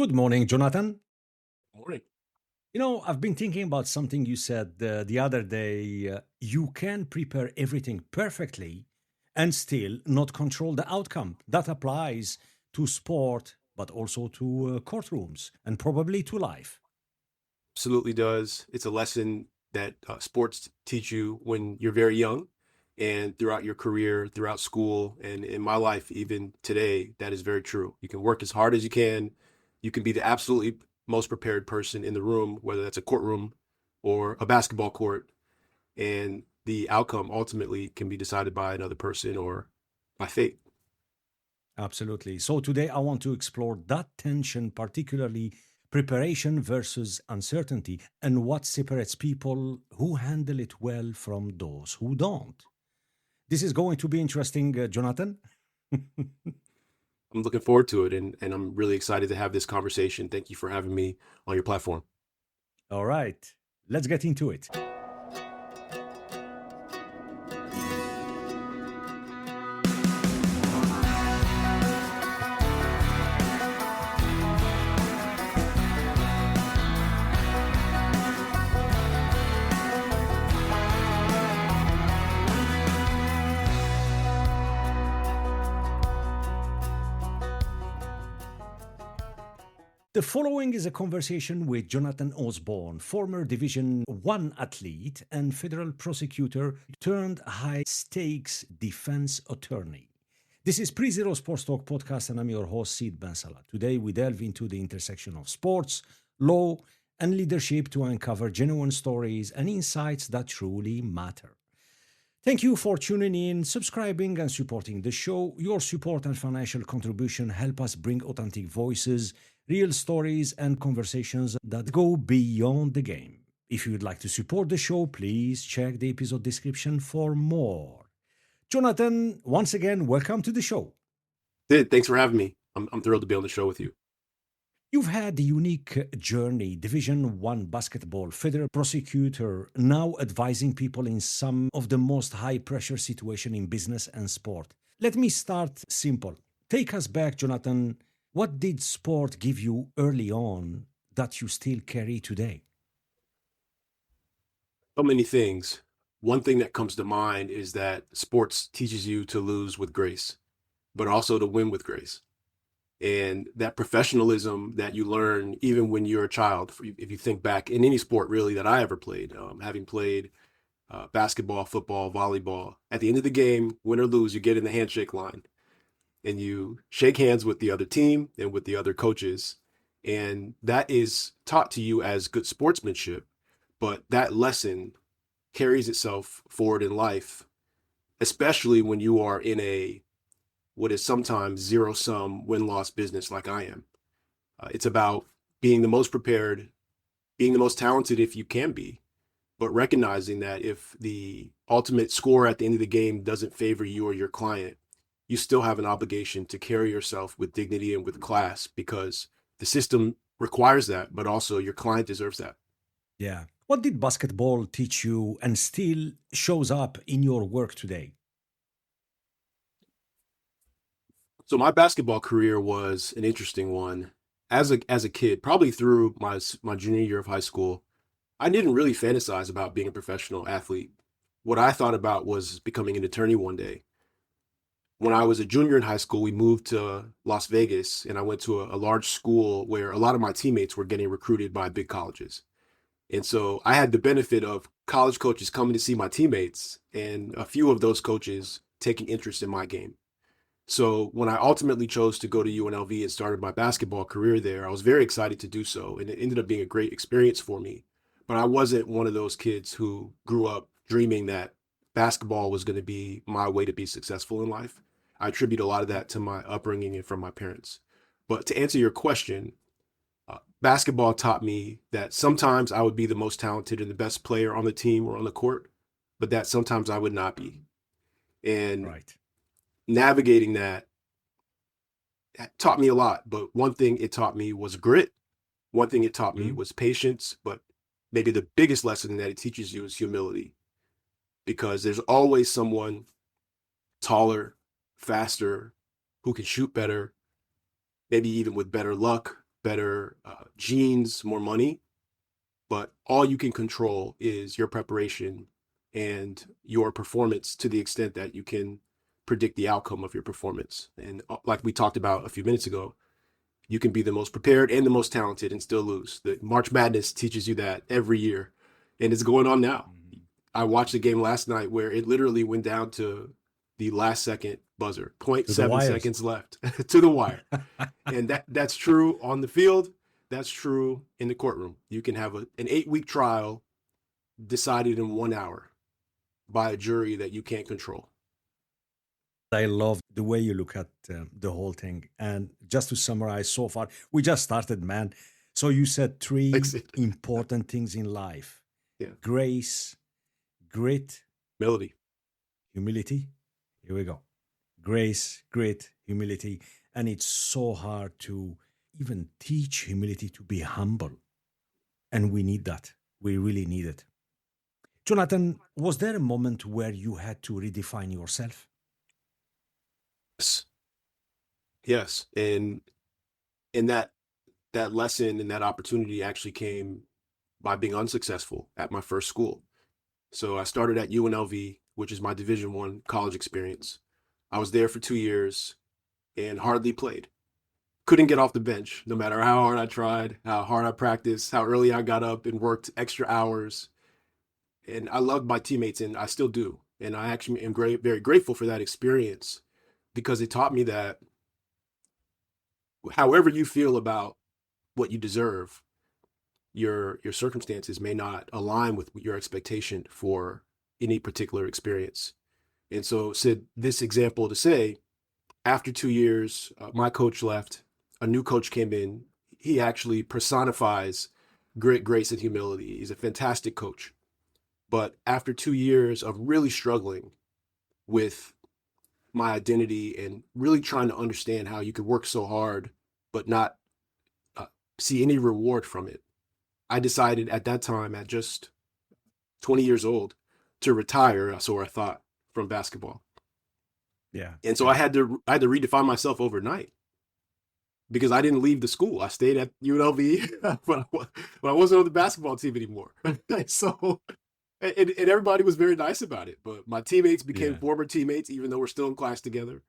Good morning, Jonathan. Morning. I've been thinking about something you said the other day. You can prepare everything perfectly and still not control the outcome. That applies to sport, but also to courtrooms and probably to life. Absolutely does. It's a lesson that sports teach you when you're very young and throughout your career, throughout school, and in my life, even today, that is very true. You can work as hard as you can. You can be the absolutely most prepared person in the room, whether that's a courtroom or a basketball court, and the outcome ultimately can be decided by another person or by fate. Absolutely. So today I want to explore that tension, particularly preparation versus uncertainty, and what separates people who handle it well from those who don't. This is going to be interesting, Jonathan. I'm looking forward to it, and I'm really excited to have this conversation. Thank you for having me on your platform. All right, let's get into it. The following is a conversation with Jonathan Osborne, former Division 1 athlete and federal prosecutor turned high stakes defense attorney. This is Pre-Zero Sports Talk podcast, and I'm your host, Sid Bensalah. Today, we delve into the intersection of sports, law, and leadership to uncover genuine stories and insights that truly matter. Thank you for tuning in, subscribing, and supporting the show. Your support and financial contribution help us bring authentic voices, real stories, and conversations that go beyond the game. If you'd like to support the show, please check the episode description for more. Jonathan, once again, welcome to the show. Sid, thanks for having me. I'm thrilled to be on the show with you. You've had a unique journey, Division 1 basketball, federal prosecutor, now advising people in some of the most high-pressure situation in business and sport. Let me start simple. Take us back, Jonathan. What did sport give you early on that you still carry today? So many things. One thing that comes to mind is that sports teaches you to lose with grace, but also to win with grace. And that professionalism that you learn even when you're a child, if you think back in any sport really that I ever played, having played basketball, football, volleyball, at the end of the game, win or lose, you get in the handshake line and you shake hands with the other team and with the other coaches. And that is taught to you as good sportsmanship, but that lesson carries itself forward in life, especially when you are in a what is sometimes zero sum win loss business like I am. It's about being the most prepared, being the most talented if you can be, but recognizing that if the ultimate score at the end of the game doesn't favor you or your client, you still have an obligation to carry yourself with dignity and with class because the system requires that, but also your client deserves that. Yeah. What did basketball teach you and still shows up in your work today? So my basketball career was an interesting one. As a kid, probably through my junior year of high school, I didn't really fantasize about being a professional athlete. What I thought about was becoming an attorney one day. When I was a junior in high school, we moved to Las Vegas and I went to a large school where a lot of my teammates were getting recruited by big colleges. And so I had the benefit of college coaches coming to see my teammates and a few of those coaches taking interest in my game. So when I ultimately chose to go to UNLV and started my basketball career there, I was very excited to do so. And it ended up being a great experience for me. But I wasn't one of those kids who grew up dreaming that basketball was going to be my way to be successful in life. I attribute a lot of that to my upbringing and from my parents. But to answer your question, basketball taught me that sometimes I would be the most talented and the best player on the team or on the court, but that sometimes I would not be. And Right. navigating that taught me a lot. But one thing it taught me was grit. One thing it taught me Mhm. was patience. But maybe the biggest lesson that it teaches you is humility, because there's always someone taller, faster, who can shoot better, maybe even with better luck. better genes, more money, but all you can control is your preparation and your performance to the extent that you can predict the outcome of your performance. And like we talked about a few minutes ago, you can be the most prepared and the most talented and still lose. The March Madness teaches you that every year, and it's going on now. I watched a game last night where it literally went down to the last second buzzer, To the 0.7 wires. seconds left to the wire. And that's true on the field. That's true in the courtroom. You can have an 8-week trial decided in 1 hour by a jury that you can't control. I love the way you look at the whole thing. And just to summarize so far, we just started, man. So you said 3 important things in life. Yeah. Grace, grit, humility. Here we go. Grace, grit, humility. And it's so hard to even teach humility, to be humble. And we need that. We really need it. Jonathan, was there a moment where you had to redefine yourself? Yes. And that lesson and that opportunity actually came by being unsuccessful at my first school. So I started at UNLV, which is my Division I college experience. I was there for 2 years and hardly played. Couldn't get off the bench, no matter how hard I tried, how hard I practiced, how early I got up and worked extra hours. And I loved my teammates, and I still do. And I actually am very grateful for that experience, because it taught me that however you feel about what you deserve, your circumstances may not align with your expectation for any particular experience. And so, Sid, this example to say, after 2 years, my coach left, a new coach came in. He actually personifies grit, grace, and humility. He's a fantastic coach. But after 2 years of really struggling with my identity and really trying to understand how you could work so hard but not see any reward from it, I decided at that time, at just 20 years old, to retire, so I thought, from basketball. Yeah. And so I had to redefine myself overnight, because I didn't leave the school. I stayed at UNLV, but I wasn't on the basketball team anymore. So, and everybody was very nice about it. But my teammates became former teammates, even though we're still in class together.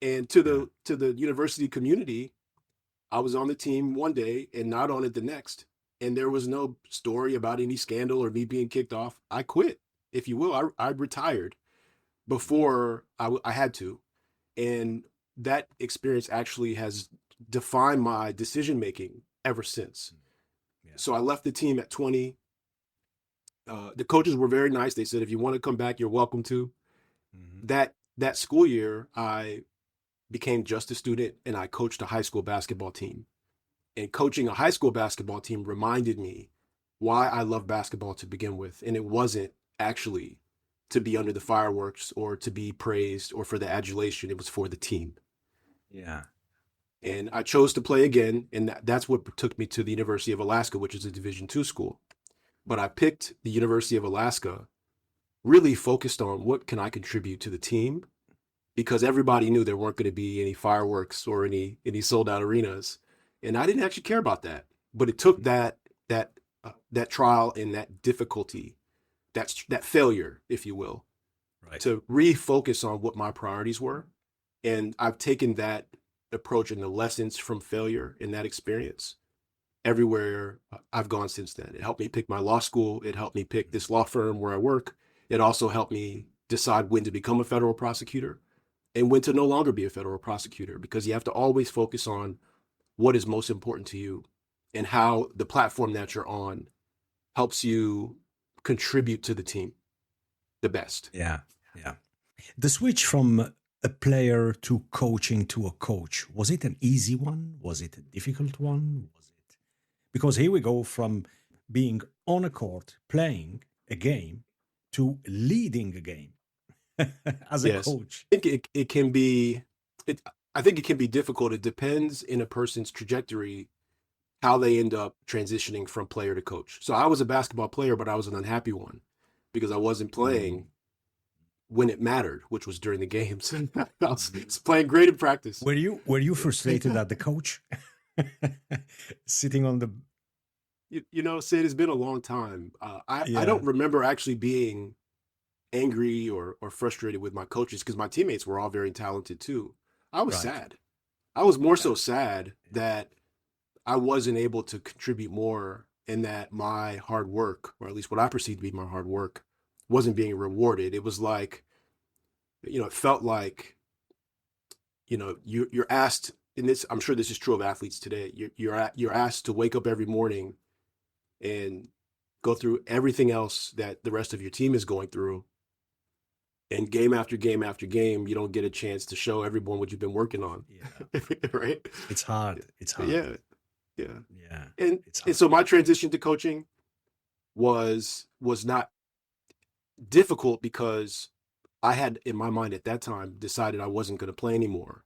And to the university community, I was on the team one day and not on it the next. And there was no story about any scandal or me being kicked off. I quit, if you will. I retired before I had to. And that experience actually has defined my decision-making ever since. Yeah. So I left the team at 20. The coaches were very nice. They said, if you want to come back, you're welcome to. Mm-hmm. That school year, I became just a student, and I coached a high school basketball team. And coaching a high school basketball team reminded me why I love basketball to begin with. And it wasn't actually to be under the fireworks or to be praised or for the adulation. It was for the team. Yeah. And I chose to play again. And that's what took me to the University of Alaska, which is a Division II school. But I picked the University of Alaska, really focused on what can I contribute to the team, because everybody knew there weren't going to be any fireworks or any sold out arenas. And I didn't actually care about that. But it took that trial and that difficulty, that failure, if you will, right, to refocus on what my priorities were. And I've taken that approach and the lessons from failure in that experience everywhere I've gone since then. It helped me pick my law school. It helped me pick this law firm where I work. It also helped me decide when to become a federal prosecutor and when to no longer be a federal prosecutor, because you have to always focus on what is most important to you and how the platform that you're on helps you contribute to the team the best. Yeah. Yeah. The switch from a player to coaching to a coach, was it an easy one? Was it a difficult one? Because here we go from being on a court, playing a game, to leading a game as a coach. I think it can be difficult. It depends in a person's trajectory, how they end up transitioning from player to coach. So I was a basketball player, but I was an unhappy one because I wasn't playing when it mattered, which was during the games. I was playing great in practice. Were you frustrated at the coach? Sitting on the, You know, Sid, it's been a long time. I yeah, don't remember actually being angry or frustrated with my coaches because my teammates were all very talented too. I was right. sad. I was more Yeah. so sad that I wasn't able to contribute more and that my hard work, or at least what I perceived to be my hard work, wasn't being rewarded. It was like, it felt like, you're asked, and this, I'm sure this is true of athletes today. You're asked to wake up every morning and go through everything else that the rest of your team is going through. And game after game after game, you don't get a chance to show everyone what you've been working on. Yeah. Right? It's hard. It's hard. Yeah. Yeah. Yeah. And It's and hard. so my transition to coaching was not difficult because I had in my mind at that time decided I wasn't going to play anymore.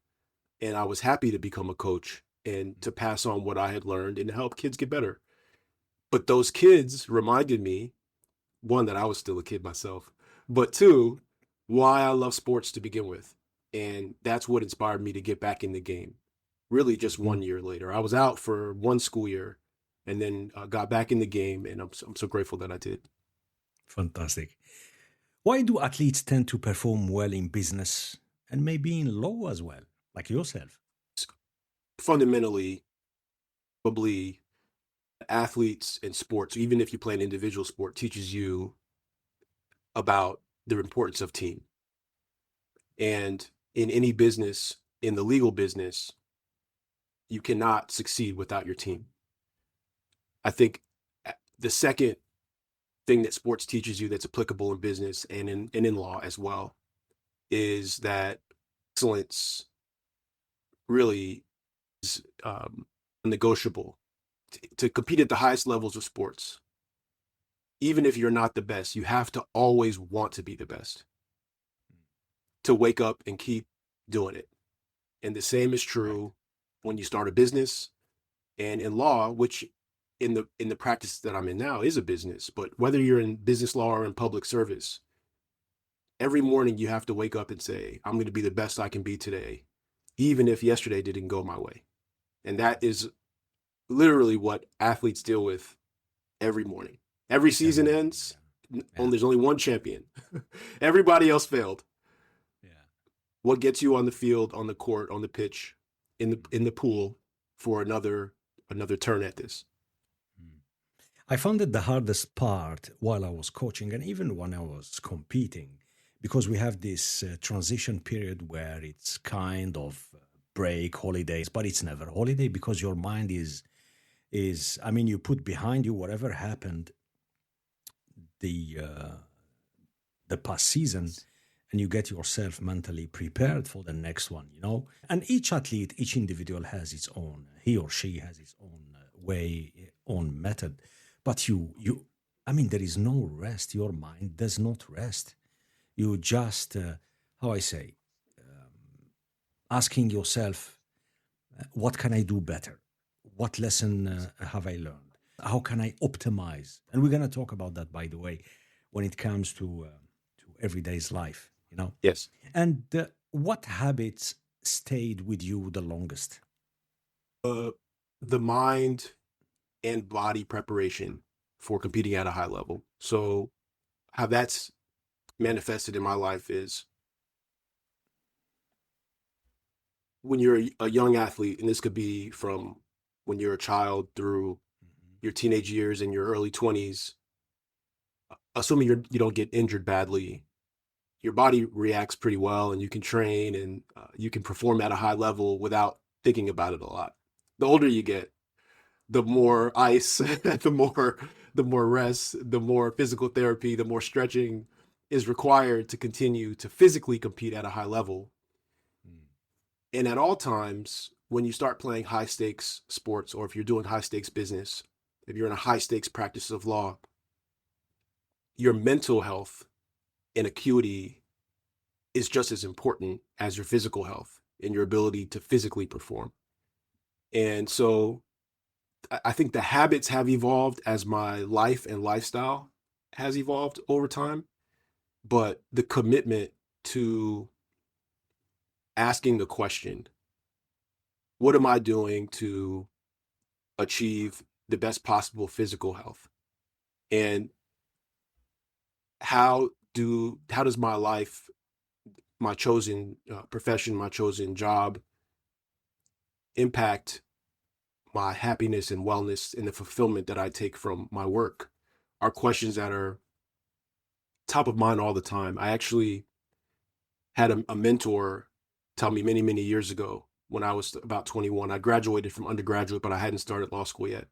And I was happy to become a coach and to pass on what I had learned and to help kids get better. But those kids reminded me, one, that I was still a kid myself, but two, why I love sports to begin with. And that's what inspired me to get back in the game. Really, just Mhm. 1 year later, I was out for one school year and then got back in the game. And I'm so grateful that I did. Fantastic. Why do athletes tend to perform well in business and maybe in law as well, like yourself? Fundamentally, probably athletes in sports, even if you play an individual sport, teaches you about the importance of team. And in any business, in the legal business, you cannot succeed without your team. I think the second thing that sports teaches you that's applicable in business and in law as well is that excellence really is negotiable. To compete at the highest levels of sports, even if you're not the best, you have to always want to be the best, to wake up and keep doing it. And the same is Correct. true when you start a business and in law, which in the practice that I'm in now is a business. But whether you're in business law or in public service, every morning you have to wake up and say, I'm going to be the best I can be today, even if yesterday didn't go my way. And that is literally what athletes deal with every morning. Every Every season morning. ends, Yeah. there's only one champion. Everybody else failed. Yeah. What gets you on the field, on the court, on the pitch, in the pool for another turn at this? Mm. I found it the hardest part while I was coaching and even when I was competing because we have this transition period where it's kind of break holidays, but it's never holiday because your mind is I mean you put behind you whatever happened the the past season and you get yourself mentally prepared for the next one, you know. And each athlete, each individual has its own, he or she has its own way, own method. But I mean, there is no rest. Your mind does not rest. You just, how I say, asking yourself, what can I do better? What lesson have I learned? How can I optimize? And we're going to talk about that, by the way, when it comes to everyday's life, you know. Yes. And what habits stayed with you the longest? Uh, the mind and body preparation for competing at a high level. So how that's manifested in my life is when you're a young athlete, and this could be from when you're a child through Mhm. your teenage years and your early 20s, assuming you don't get injured badly, your body reacts pretty well and you can train and you can perform at a high level without thinking about it a lot. The older you get, the more ice, the more rest, the more physical therapy, the more stretching is required to continue to physically compete at a high level. Mm. And at all times, when you start playing high stakes sports, or if you're doing high stakes business, if you're in a high stakes practice of law, your mental health and acuity is just as important as your physical health and your ability to physically perform. And so I think the habits have evolved as my life and lifestyle has evolved over time, but the commitment to asking the question, what am I doing to achieve the best possible physical health? And how does my life, my chosen profession, my chosen job impact my happiness and wellness and the fulfillment that I take from my work? Are questions that are top of mind all the time. I actually had a mentor tell me many, many years ago when I was about 21. I graduated from undergraduate, but I hadn't started law school yet,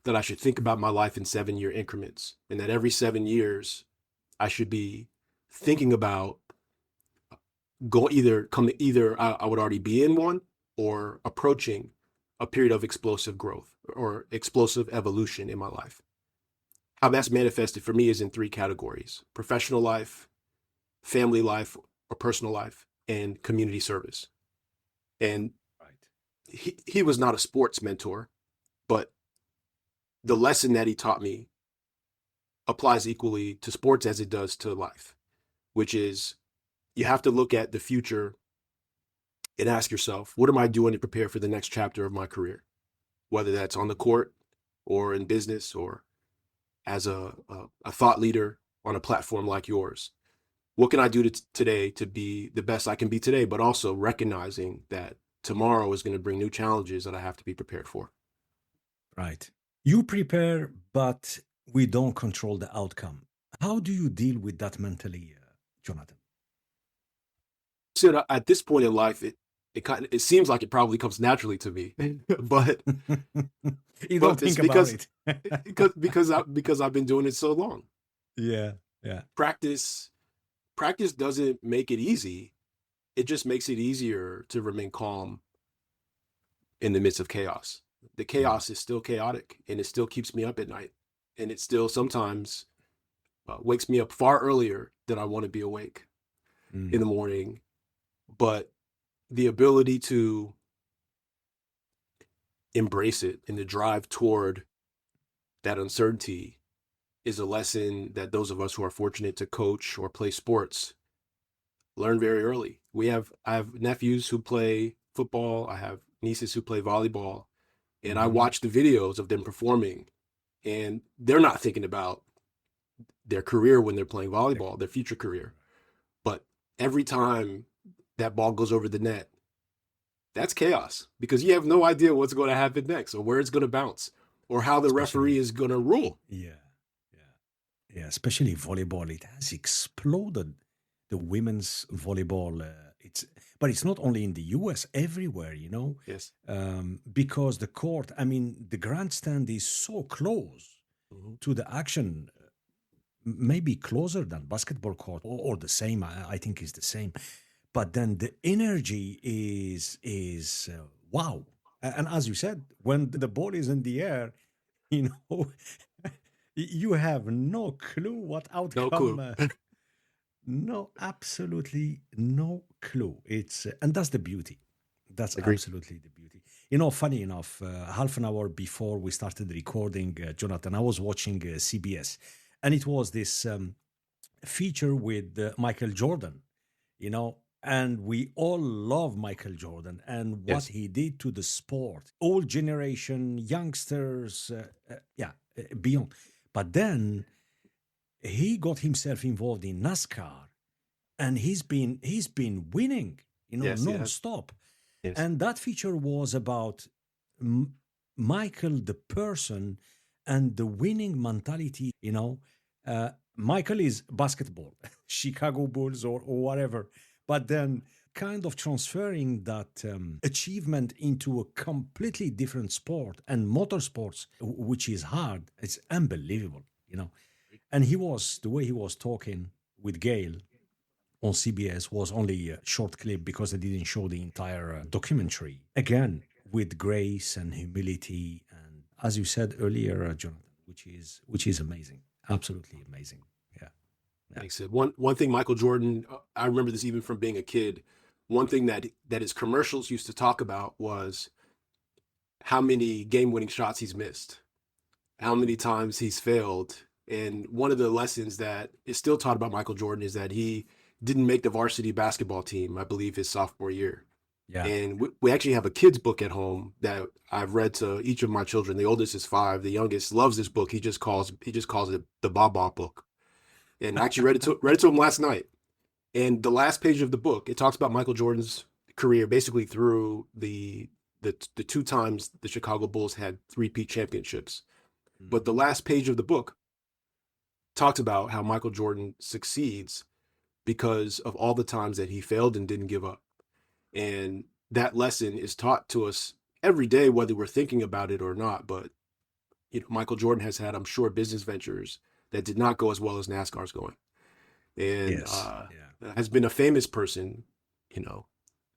that I should think about my life in 7-year increments, and that every 7 years I should be thinking about I would already be in one or approaching a period of explosive growth or explosive evolution in my life. How that's manifested for me is in 3 categories: professional life, family life or personal life, and community service. And Right. he was not a sports mentor, but the lesson that he taught me applies equally to sports as it does to life, which is you have to look at the future and ask yourself, what am I doing to prepare for the next chapter of my career? Whether that's on the court or in business or as a thought leader on a platform like yours. What can I do today to be the best I can be today, but also recognizing that tomorrow is going to bring new challenges that I have to be prepared for. Right. You prepare, but we don't control the outcome. How do you deal with that mentally, Jonathan? So at this point in life, it seems like it probably comes naturally to me, but You don't it's think about it. because I've been doing it so long. Yeah, yeah. Practice doesn't make it easy. It just makes it easier to remain calm in the midst of chaos. The chaos is still chaotic, and it still keeps me up at night, and it still sometimes wakes me up far earlier than I want to be awake in the morning. But the ability to embrace it and to drive toward that uncertainty is a lesson that those of us who are fortunate to coach or play sports learn very early. I have nephews who play football. I have nieces who play volleyball, and I watch the videos of them performing, and they're not thinking about their career when they're playing volleyball, their future career. But every time that ball goes over the net, that's chaos because you have no idea what's going to happen next or where it's going to bounce or how the referee is going to rule. Yeah, yeah. Especially volleyball, it has exploded. The women's volleyball, but it's not only in the US, everywhere, Yes. because the court, I mean, the grandstand is so close to the action, maybe closer than basketball court or the same. I think is the same. But then the energy is wow. And as you said, when the ball is in the air, you know, you have no clue what No outcome. clue. No, absolutely no clue. It's and that's the beauty. That's Agree. absolutely the beauty. Funny enough, half an hour before we started recording, Jonathan, I was watching CBS, and it was this feature with Michael Jordan. And we all love Michael Jordan and what Yes. he did to the sport, all generation, youngsters, beyond. But then he got himself involved in NASCAR, and he's been winning, Yes. non-stop. Yes. And that feature was about Michael, the person, and the winning mentality. Michael is basketball, Chicago Bulls or whatever, but then kind of transferring that achievement into a completely different sport and motorsports, which is hard. It's unbelievable. And the way he was talking with Gail on CBS was only a short clip because they didn't show the entire documentary. Again, with grace and humility, and as you said earlier, Jonathan, which is amazing, absolutely amazing. Yeah. Thanks. One thing Michael Jordan, I remember this even from being a kid. One thing that his commercials used to talk about was how many game-winning shots he's missed, how many times he's failed. And one of the lessons that is still taught about Michael Jordan is that he didn't make the varsity basketball team, I believe, his sophomore year. Yeah. And we actually have a kid's book at home that I've read to each of my children. The oldest is 5. The youngest loves this book. He just calls it the Baba book. And I actually read it to him last night. And the last page of the book, it talks about Michael Jordan's career basically through the 2 times the Chicago Bulls had 3-peat championships. But the last page of the book talks about how Michael Jordan succeeds because of all the times that he failed and didn't give up. And that lesson is taught to us every day, whether we're thinking about it or not. But Michael Jordan has had, I'm sure, business ventures that did not go as well as NASCAR's going, and Yes. has been a famous person,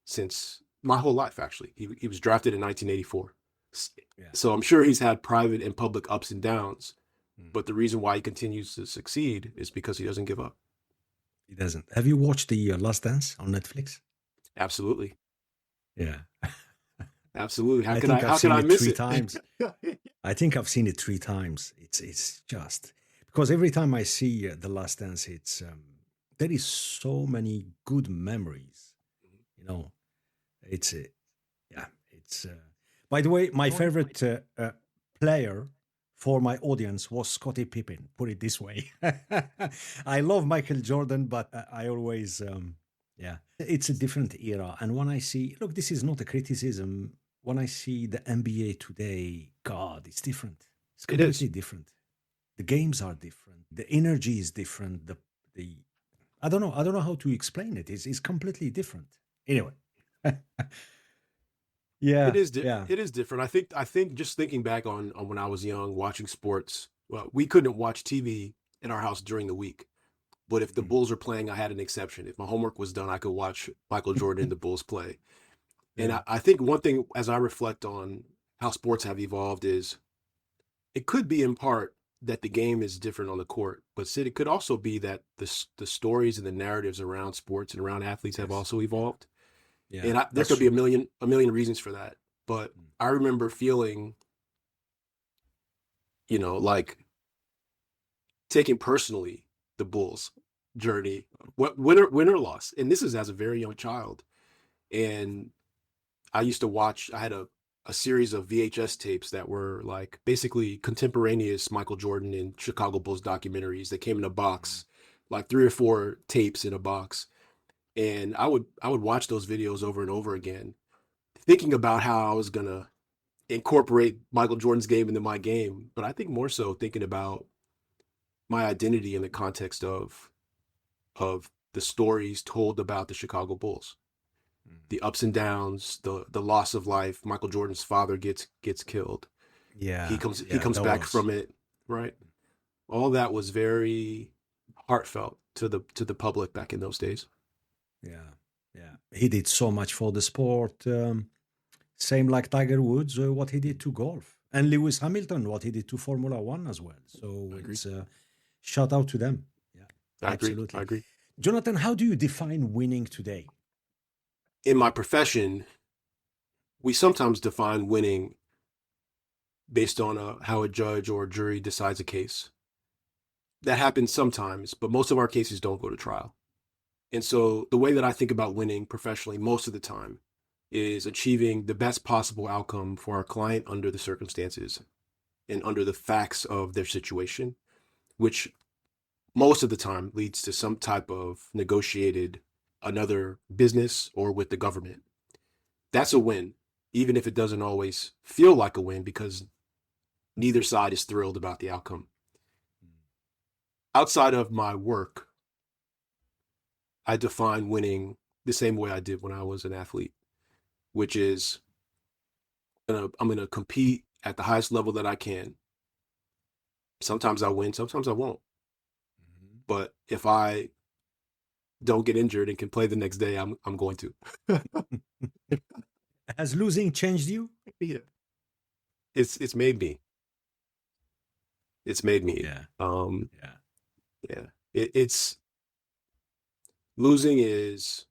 since my whole life. Actually, he was drafted in 1984, Yeah. so I'm sure he's had private and public ups and downs. Mm. But the reason why he continues to succeed is because he doesn't give up. He doesn't. Have you watched the Last Dance on Netflix? Absolutely. Yeah. Absolutely. How I could think I've how seen could I it miss 3 it? times. I think I've seen it 3 times. It's just because every time I see The Last Dance, it's there is so many good memories. You know, it's yeah. It's by the way, my favorite player for my audience was Scottie Pippen. Put it this way. I love Michael Jordan, but I always yeah, it's a different era. And when I see, look, this is not a criticism. When I see the NBA today, God, it's different. It's It is. completely different. The games are different. The energy is different. The I don't know. I don't know how to explain it. It's completely different. Anyway. It Yeah, is yeah. it is different. I think just thinking back on when I was young, watching sports, well, we couldn't watch TV in our house during the week. But if the Mhm. Bulls were playing, I had an exception. If my homework was done, I could watch Michael Jordan and the Bulls play. And Yeah. I think one thing, as I reflect on how sports have evolved, is it could be in part that the game is different on the court, but Sid, it could also be that the stories and the narratives around sports and around athletes have Yes. also evolved. Yeah. And there That's could be true. a million reasons for that. But Mm. I remember feeling, like taking personally the Bulls journey, what win or loss. And this is as a very young child. And I used to watch, I had a series of VHS tapes that were like basically contemporaneous Michael Jordan and Chicago Bulls documentaries that came in a box, like 3 or 4 tapes in a box. And I would watch those videos over and over again, thinking about how I was gonna incorporate Michael Jordan's game into my game, but I think more so thinking about my identity in the context of the stories told about the Chicago Bulls, Mm. the ups and downs, the loss of life. Michael Jordan's father gets killed. He Yeah. comes he Yeah. comes That back was. from it, right? All that was very heartfelt to the public back in those days. Yeah. Yeah. He did so much for the sport. Same like Tiger Woods, what he did to golf, and Lewis Hamilton, what he did to Formula One as well. So I agree. it's shout out to them. Yeah, I agree. I absolutely. agree. Jonathan, how do you define winning today? In my profession, we sometimes define winning based on how a judge or a jury decides a case. That happens sometimes, but most of our cases don't go to trial. And so the way that I think about winning professionally most of the time is achieving the best possible outcome for our client under the circumstances and under the facts of their situation, which most of the time leads to some type of negotiated another business or with the government. That's a win, even if it doesn't always feel like a win because neither side is thrilled about the outcome. Outside of my work, I define winning the same way I did when I was an athlete, which is I'm gonna compete at the highest level that I can. Sometimes I win, sometimes I won't. Mhm. But if I don't get injured and can play the next day, I'm going to. Has losing changed you? Yeah. It's made me. It's made me. Yeah, yeah, Yeah. It's losing is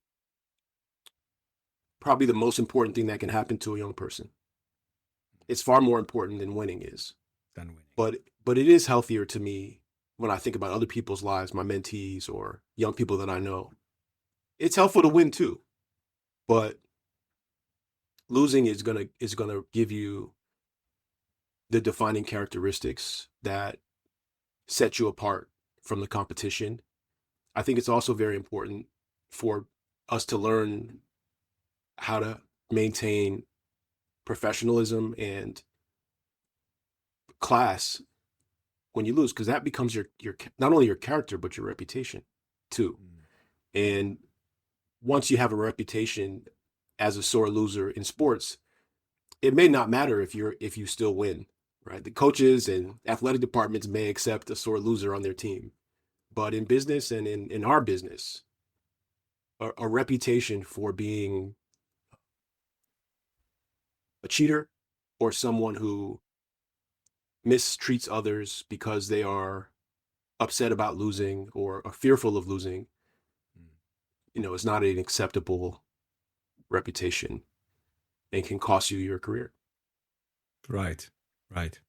probably the most important thing that can happen to a young person. It's far more important than winning is. done winning. But it is healthier to me when I think about other people's lives, my mentees or young people that I know. It's helpful to win too, but losing is gonna give you the defining characteristics that set you apart from the competition. I think it's also very important for us to learn how to maintain professionalism and class when you lose, because that becomes your not only your character but your reputation too. And once you have a reputation as a sore loser in sports, it may not matter if you still win, right? The coaches and athletic departments may accept a sore loser on their team, but in business and in our business, a reputation for being a cheater or someone who mistreats others because they are upset about losing or are fearful of losing, is not an acceptable reputation and can cost you your career. Right, right.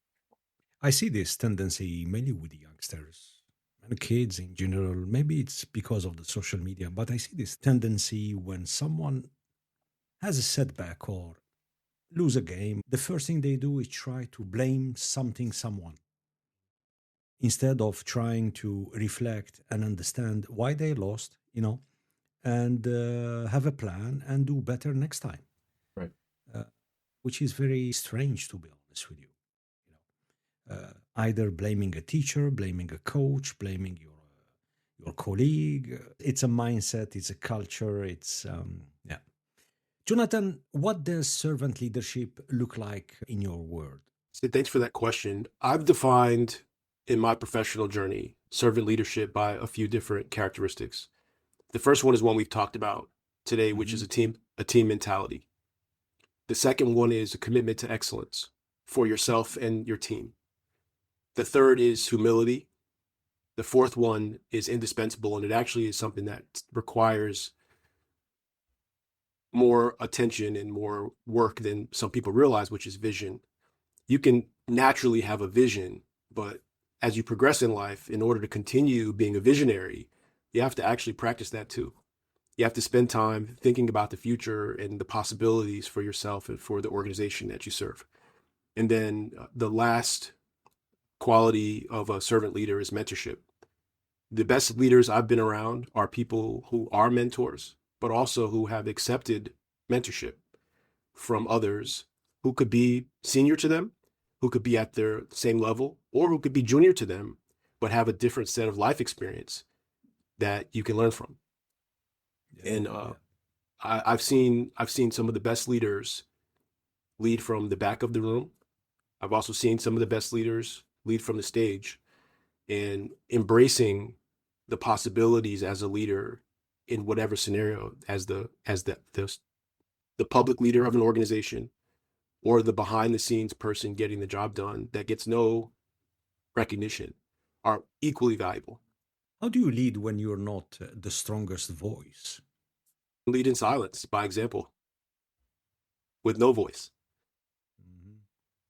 I see this tendency mainly with the youngsters and kids in general. Maybe it's because of the social media, but I see this tendency when someone has a setback or lose a game, the first thing they do is try to blame someone, instead of trying to reflect and understand why they lost, and have a plan and do better next time. Right. Uh, which is very strange, to be honest with you. Either blaming a teacher, blaming a coach, blaming your colleague. It's a mindset, it's a culture, it's yeah. Jonathan, what does servant leadership look like in your world? So thanks for that question. I've defined in my professional journey servant leadership by a few different characteristics. The first one is one we've talked about today, which is a team mentality. The second one is a commitment to excellence for yourself and your team. The third is humility. The fourth one is indispensable, and it actually is something that requires more attention and more work than some people realize, which is vision. You can naturally have a vision, but as you progress in life, in order to continue being a visionary, you have to actually practice that too. You have to spend time thinking about the future and the possibilities for yourself and for the organization that you serve. And then the last quality of a servant leader is mentorship. The best leaders I've been around are people who are mentors, but also who have accepted mentorship from others who could be senior to them, who could be at their same level, or who could be junior to them, but have a different set of life experience that you can learn from. And I've seen some of the best leaders lead from the back of the room. I've also seen some of the best leaders lead from the stage, and embracing the possibilities as a leader in whatever scenario, as the public leader of an organization or the behind the scenes person getting the job done that gets no recognition, are equally valuable. How do you lead when you're not the strongest voice? Lead in silence, by example, with no voice.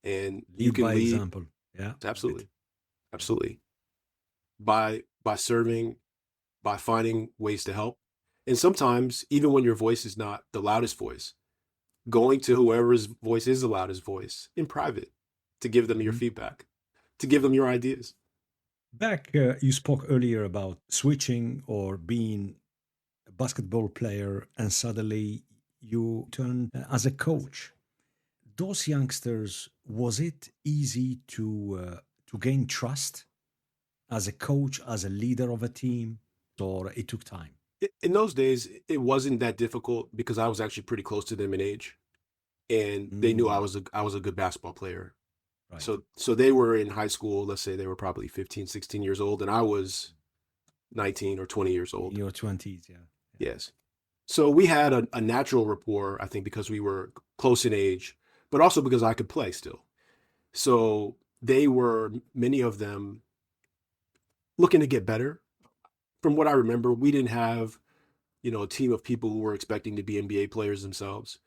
And you can by lead example. Yeah, absolutely, absolutely, by serving, by finding ways to help. And sometimes, even when your voice is not the loudest voice, going to whoever's voice is the loudest voice in private to give them your feedback, to give them your ideas. Back, you spoke earlier about switching or being a basketball player, and suddenly you turn as a coach. Those youngsters, was it easy to gain trust as a coach, as a leader of a team, or it took time? In those days, it wasn't that difficult because I was actually pretty close to them in age, and they knew I was a good basketball player. Right. So they were in high school. Let's say they were probably 15, 16 years old, and I was 19 or 20 years old. In your 20s, yeah. Yes. So we had a natural rapport, I think, because we were close in age, but also because I could play still. So they were, many of them, looking to get better. From what I remember, we didn't have, a team of people who were expecting to be NBA players themselves.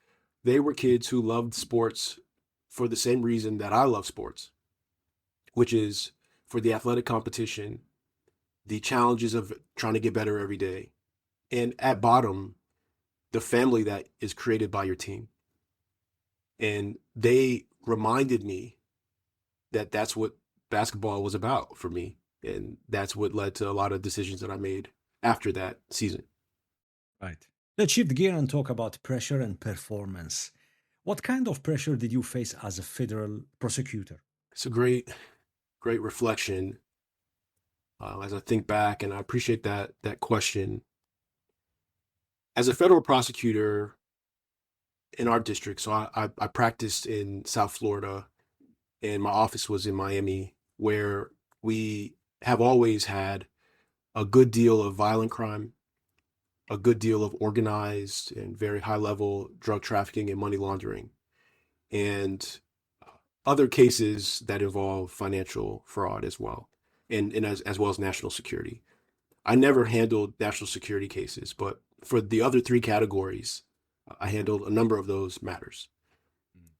They were kids who loved sports for the same reason that I love sports, which is for the athletic competition, the challenges of trying to get better every day, and at bottom, the family that is created by your team. And they reminded me that that's what basketball was about for me. And that's what led to a lot of decisions that I made after that season. Right. Let's shift gear and talk about pressure and performance. What kind of pressure did you face as a federal prosecutor? It's a great reflection as I think back, and I appreciate that question. As a federal prosecutor in our district, so I practiced in South Florida, and my office was in Miami, where we have always had a good deal of violent crime, a good deal of organized and very high level drug trafficking and money laundering, and other cases that involve financial fraud as well, and as well as national security. I never handled national security cases, but for the other three categories, I handled a number of those matters.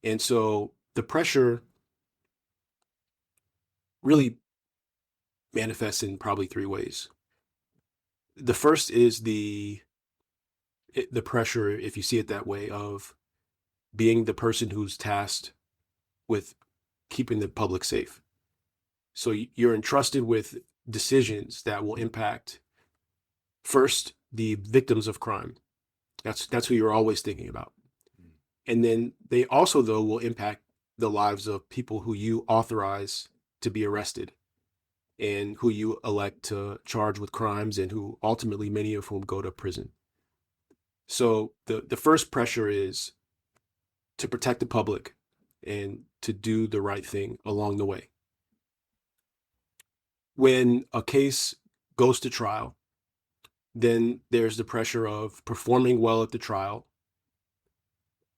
And so the pressure really manifests in probably three ways. The first is the pressure, if you see it that way, of being the person who's tasked with keeping the public safe. So you're entrusted with decisions that will impact first the victims of crime. That's who you're always thinking about. And then they also, though, will impact the lives of people who you authorize to be arrested and who you elect to charge with crimes and who ultimately many of whom go to prison. So the first pressure is to protect the public and to do the right thing along the way. When a case goes to trial, then there's the pressure of performing well at the trial.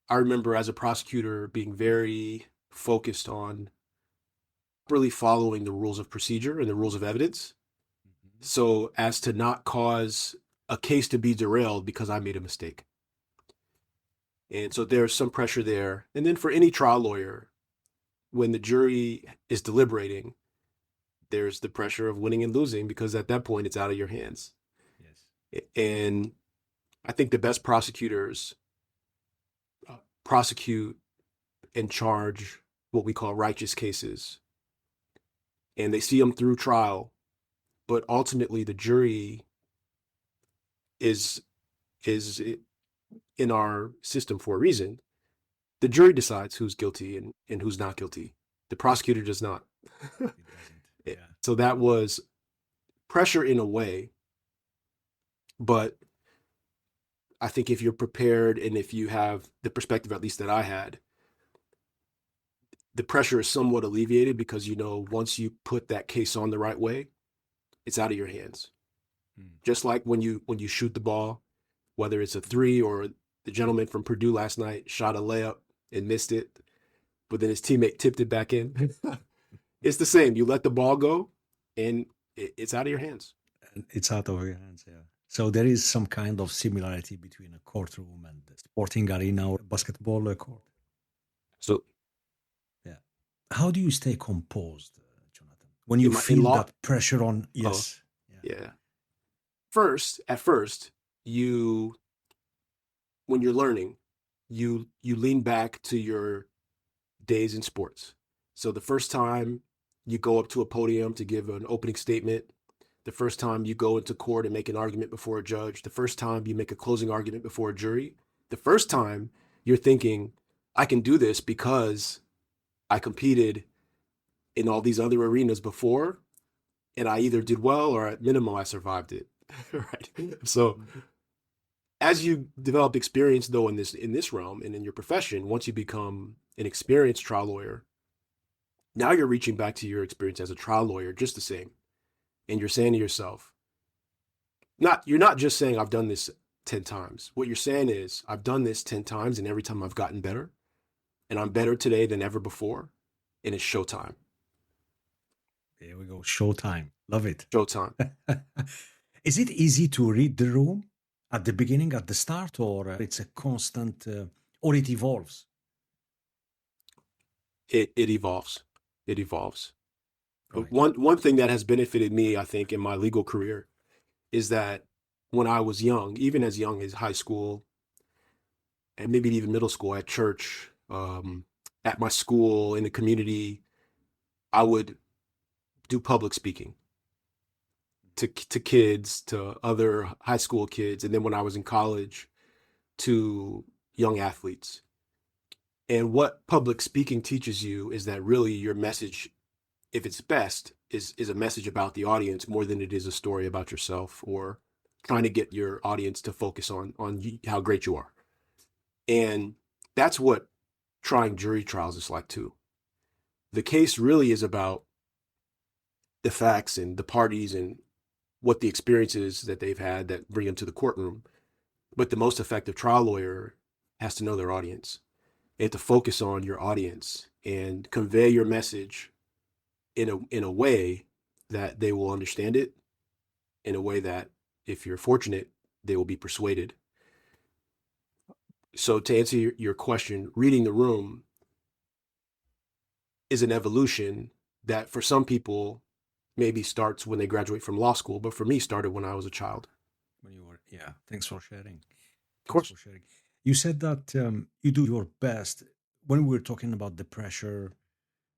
I remember as a prosecutor being very focused on really following the rules of procedure and the rules of evidence, so as to not cause a case to be derailed because I made a mistake. And so there's some pressure there. And then for any trial lawyer, when the jury is deliberating, there's the pressure of winning and losing because at that point it's out of your hands. Yes. And I think the best prosecutors prosecute and charge what we call righteous cases. And they see them through trial, but ultimately the jury is in our system for a reason. The jury decides who's guilty and who's not guilty. The prosecutor does not. Yeah. So that was pressure in a way, but I think if you're prepared and if you have the perspective, at least that I had, the pressure is somewhat alleviated because, you know, once you put that case on the right way, it's out of your hands. Just like when you shoot the ball, whether it's a three or the gentleman from Purdue last night shot a layup and missed it, but then his teammate tipped it back in. It's the same. You let the ball go and it's out of your hands. It's out of your hands, yeah. So there is some kind of similarity between a courtroom and the sporting arena or basketball court. So, yeah. How do you stay composed, Jonathan, when you feel that pressure on? Yes. Yeah. At first, when you're learning, you lean back to your days in sports. So the first time you go up to a podium to give an opening statement, the first time you go into court and make an argument before a judge, the first time you make a closing argument before a jury, the first time you're thinking, I can do this because I competed in all these other arenas before, and I either did well or at minimum I survived it. Right. So as you develop experience though in this realm and in your profession, once you become an experienced trial lawyer, now you're reaching back to your experience as a trial lawyer just the same. And you're saying to yourself, you're not just saying I've done this 10 times. What you're saying is I've done this 10 times and every time I've gotten better, and I'm better today than ever before, and it's showtime. There we go. Showtime. Love it. Showtime. Is it easy to read the room at the beginning, at the start, or it's a constant, or it evolves? It evolves. It evolves. Right. One thing that has benefited me, I think, in my legal career is that when I was young, even as young as high school and maybe even middle school at church, at my school, in the community, I would do public speaking to kids, to other high school kids, and then when I was in college, to young athletes. And what public speaking teaches you is that really your message, if it's best, is a message about the audience more than it is a story about yourself, or trying to get your audience to focus on how great you are. And that's what trying jury trials is like too. The case really is about the facts and the parties and what the experiences that they've had that bring them to the courtroom. But the most effective trial lawyer has to know their audience. They have to focus on your audience and convey your message in a way that they will understand it, in a way that, if you're fortunate, they will be persuaded. So to answer your question, reading the room is an evolution that for some people maybe starts when they graduate from law school, but for me started when I was a child. When you were, yeah. Thanks for sharing. Of course. Thanks for sharing. You said that you do your best when we were talking about the pressure,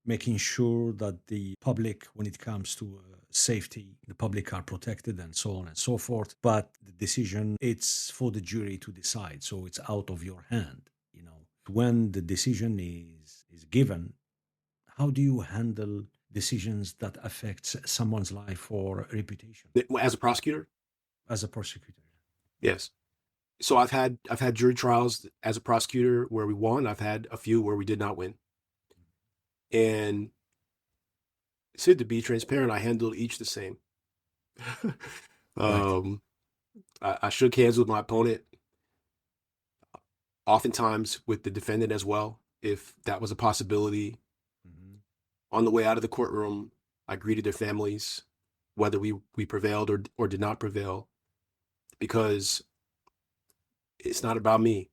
making sure that the public, when it comes to safety, the public are protected and so on and so forth. But the decision, it's for the jury to decide. So it's out of your hand. You know, when the decision is given, how do you handle decisions that affects someone's life or reputation As a prosecutor? as a prosecutor? Yes. So I've had jury trials as a prosecutor where we won. I've had a few where we did not win. And Sid, to be transparent, I handled each the same. Right. I shook hands with my opponent, oftentimes with the defendant as well, if that was a possibility. Mhm. On the way out of the courtroom, I greeted their families, whether we prevailed or did not prevail, because it's not about me.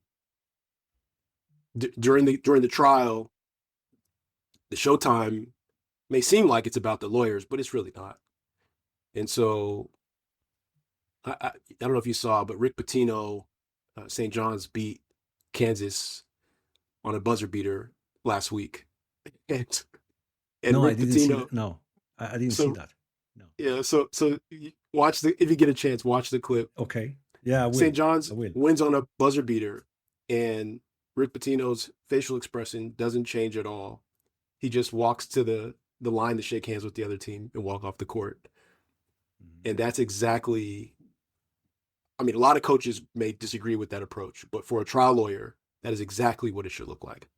During the trial, the showtime may seem like it's about the lawyers, but it's really not. And so I don't know if you saw, but Rick Pitino, St. John's beat Kansas on a buzzer beater last week, and No, I Rick didn't see Pitino. that. No, I didn't see So that. No. yeah, so watch if you get a chance, watch the clip. Okay. Yeah, I will. St. John's I will. wins on a buzzer beater, and Rick Pitino's facial expression doesn't change at all. He just walks to the line to shake hands with the other team and walk off the court. Mhm. And that's exactly, I mean, a lot of coaches may disagree with that approach, but for a trial lawyer, that is exactly what it should look like.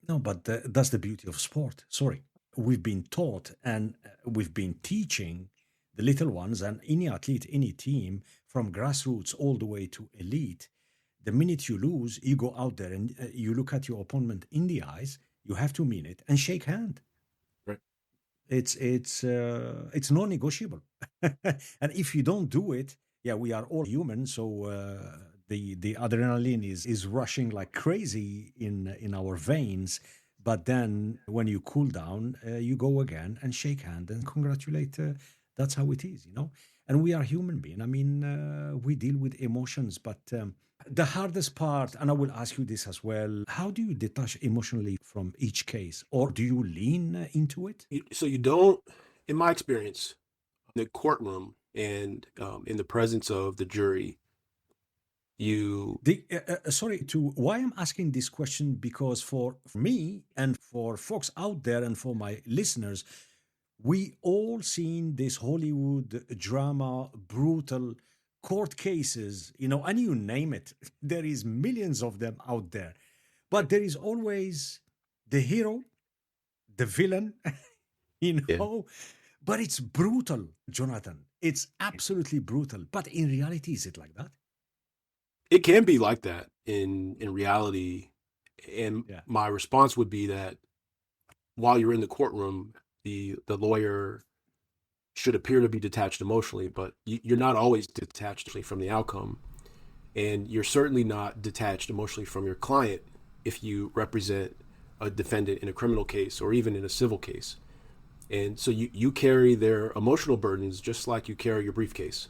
No, but that's the beauty of sport. Sorry. We've been taught and we've been teaching the little ones and any athlete, any team from grassroots all the way to elite. The minute you lose, you go out there and you look at your opponent in the eyes, you have to mean it and shake hand. Right. It's non-negotiable. And if you don't do it, yeah, we are all human, so the adrenaline is rushing like crazy in our veins. But then when you cool down, you go again and shake hand and congratulate. That's how it is, you know. And we are human beings. I mean, we deal with emotions, but the hardest part, and I will ask you this as well, how do you detach emotionally from each case, or do you lean into it? So you don't, in my experience, in the courtroom and in the presence of the jury, you, Sorry to why I'm asking this question, because for me and for folks out there and for my listeners, we all seen this Hollywood drama, brutal court cases, you know, and you name it. There is millions of them out there, but there is always the hero, the villain, you yeah, know. But it's brutal, Jonathan. It's absolutely brutal. But in reality, is it like that? it can be like that in reality. And Yeah. my response would be that while you're in the courtroom, the lawyer should appear to be detached emotionally, but you're not always detached from the outcome. And you're certainly not detached emotionally from your client if you represent a defendant in a criminal case or even in a civil case. And so you carry their emotional burdens just like you carry your briefcase.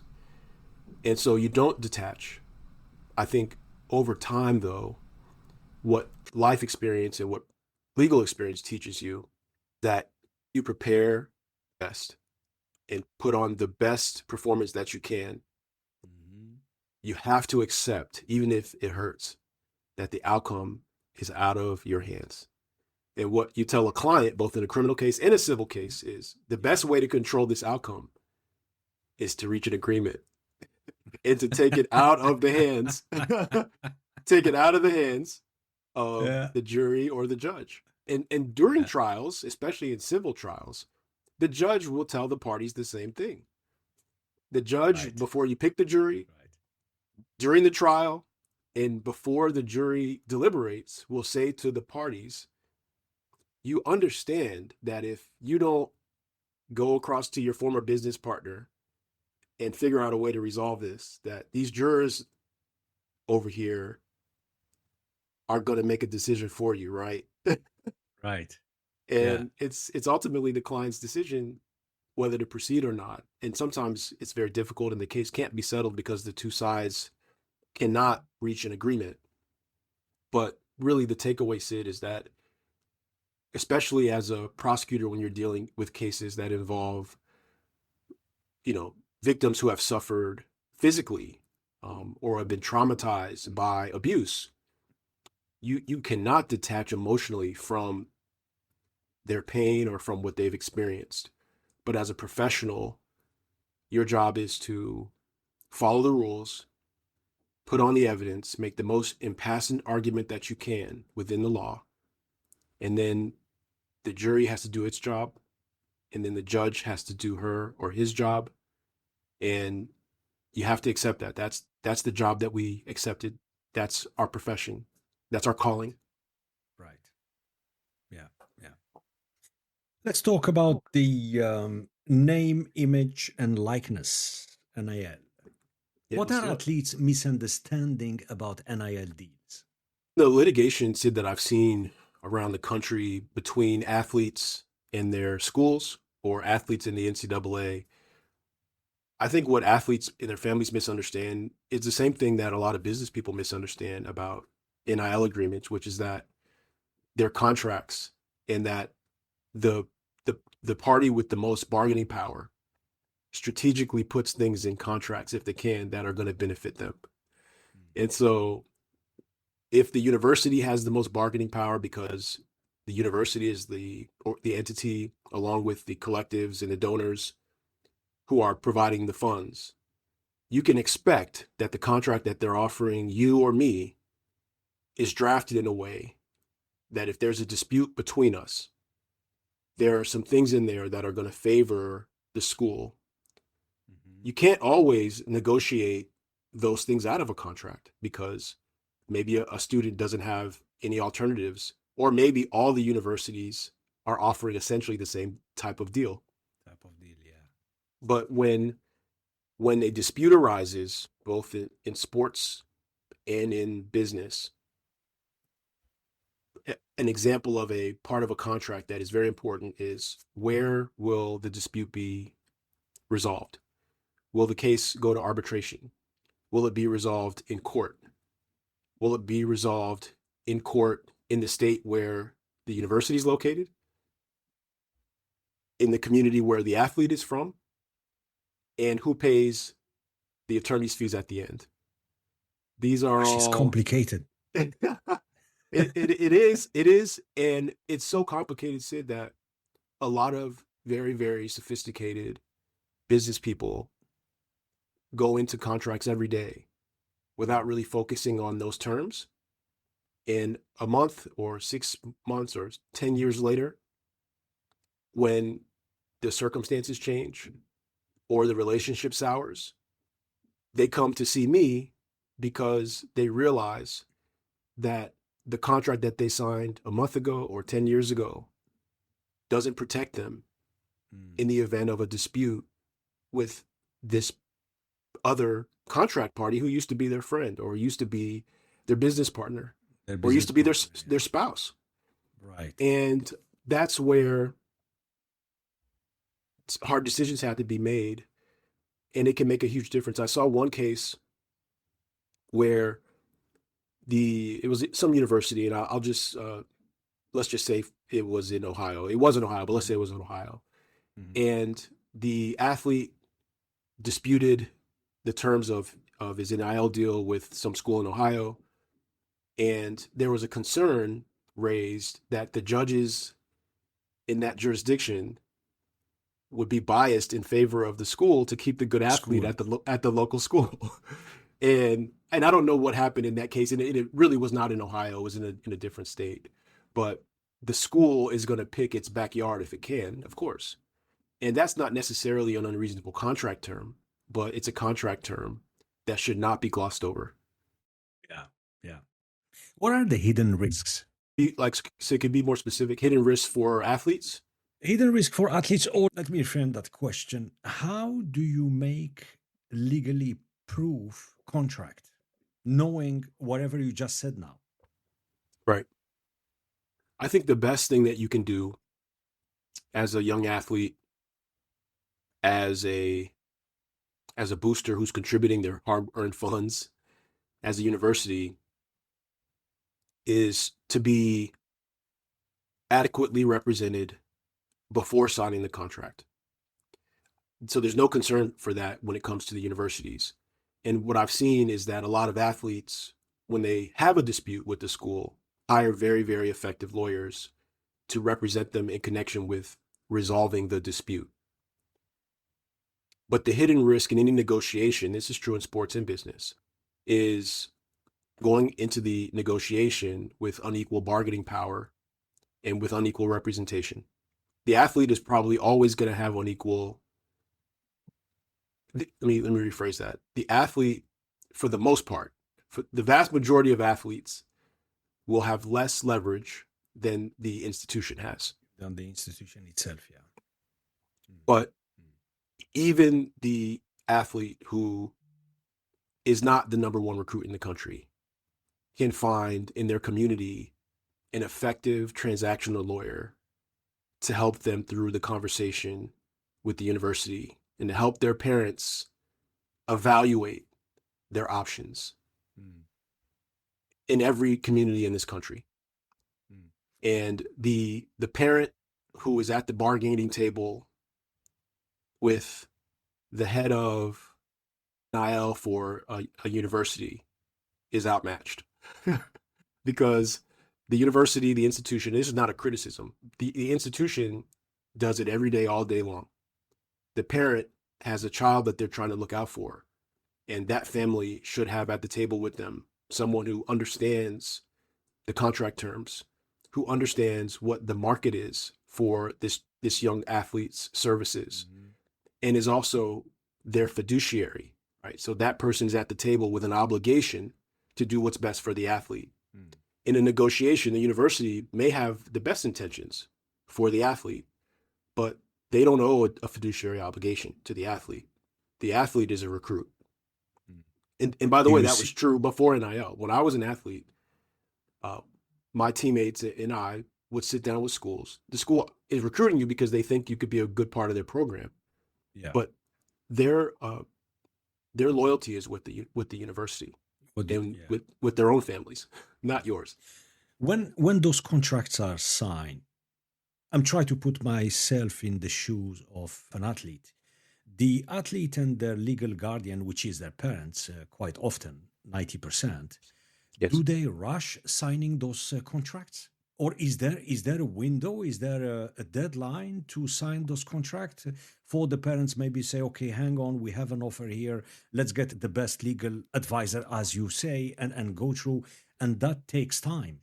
And so you don't detach. I think over time, though, what life experience and what legal experience teaches you, that you prepare best and put on the best performance that you can. You have to accept, even if it hurts, that the outcome is out of your hands. And what you tell a client, both in a criminal case and a civil case, is the best way to control this outcome is to reach an agreement and to take it out of the hands, take it out of the hands of the jury or the judge. And during trials, especially in civil trials, the judge will tell the parties the same thing. The judge, before you pick the jury, during the trial, and before the jury deliberates, will say to the parties, you understand that if you don't go across to your former business partner and figure out a way to resolve this, that these jurors over here are going to make a decision for you, right? Right. And it's ultimately the client's decision whether to proceed or not. And sometimes it's very difficult and the case can't be settled because the two sides cannot reach an agreement. But really the takeaway, Sid, is that especially as a prosecutor, when you're dealing with cases that involve, victims who have suffered physically or have been traumatized by abuse, you cannot detach emotionally from their pain or from what they've experienced. But as a professional, your job is to follow the rules, put on the evidence, make the most impassioned argument that you can within the law, and then the jury has to do its job, and then the judge has to do her or his job, and you have to accept that. That's the job that we accepted. That's our profession. That's our calling. Right. Yeah. Let's talk about the name, image, and likeness, NIL. What are athletes' misunderstanding about NIL deals? The litigation, Sid, that I've seen around the country between athletes and their schools or athletes in the NCAA, I think what athletes and their families misunderstand is the same thing that a lot of business people misunderstand about NIL agreements, which is that they're contracts and that the party with the most bargaining power strategically puts things in contracts if they can that are going to benefit them. And so if the university has the most bargaining power because the university is the entity along with the collectives and the donors who are providing the funds, you can expect that the contract that they're offering you or me is drafted in a way that if there's a dispute between us, there are some things in there that are going to favor the school. You can't always negotiate those things out of a contract because maybe a student doesn't have any alternatives, or maybe all the universities are offering essentially the same type of deal. But when a dispute arises, both in sports and in business, an example of a part of a contract that is very important is where will the dispute be resolved? Will the case go to arbitration? Will it be resolved in court? Will it be resolved in court in the state where the university is located? In the community where the athlete is from? And who pays the attorney's fees at the end? These are all... It's complicated. It is. And it's so complicated, Sid, that a lot of very, very sophisticated business people go into contracts every day without really focusing on those terms. And a month or 6 months or 10 years later, when the circumstances change or the relationship sours, they come to see me because they realize that the contract that they signed a month ago or 10 years ago doesn't protect them in the event of a dispute with this other contract party who used to be their friend or used to be their business partner or used to be their spouse. Right. And that's where hard decisions have to be made, and it can make a huge difference. I saw one case where it was some university, and I'll just let's just say it was in Ohio. It wasn't Ohio, but let's say it was in Ohio. And the athlete disputed the terms of his NIL deal with some school in Ohio, and there was a concern raised that the judges in that jurisdiction would be biased in favor of the school to keep the good athlete at the local school. and I don't know what happened in that case, and it really was not in Ohio. It was in a different state. But the school is going to pick its backyard if it can, of course. And that's not necessarily an unreasonable contract term, but it's a contract term that should not be glossed over. Yeah, yeah. What are the hidden risks? So it could be more specific, hidden risks for athletes? Hidden risk for athletes, or let me frame that question. How do you make legally proof contract, knowing whatever you just said now? Right. I think the best thing that you can do as a young athlete, as a booster who's contributing their hard-earned funds, as a university, is to be adequately represented before signing the contract. So there's no concern for that when it comes to the universities. And what I've seen is that a lot of athletes, when they have a dispute with the school, hire very, very effective lawyers to represent them in connection with resolving the dispute. But the hidden risk in any negotiation, this is true in sports and business, is going into the negotiation with unequal bargaining power and with unequal representation. The athlete is probably always going to have unequal. Let me rephrase that. The athlete, for the most part, for the vast majority of athletes, will have less leverage than the institution has. Than the institution itself, yeah. But even the athlete who is not the number one recruit in the country can find in their community an effective transactional lawyer to help them through the conversation with the university and to help their parents evaluate their options in every community in this country. And the parent who is at the bargaining table with the head of NIL for a university is outmatched because the university, the institution, this is not a criticism. The institution does it every day, all day long. The parent has a child that they're trying to look out for, and that family should have at the table with them someone who understands the contract terms, who understands what the market is for this young athlete's services, and is also their fiduciary, right? So that person's at the table with an obligation to do what's best for the athlete. In a negotiation, the university may have the best intentions for the athlete, but they don't owe a fiduciary obligation to the athlete. The athlete is a recruit. And by the way, that was true before NIL. When I was an athlete, my teammates and I would sit down with schools. The school is recruiting you because they think you could be a good part of their program. Yeah. But their loyalty is with the university and with their own families, not yours. When those contracts are signed, I'm trying to put myself in the shoes of an athlete. The athlete and their legal guardian, which is their parents, quite often, 90%, Yes. Do they rush signing those contracts? Or is there a window? Is there a deadline to sign those contracts for the parents? Maybe say, okay, hang on, we have an offer here. Let's get the best legal advisor, as you say, and go through. And that takes time.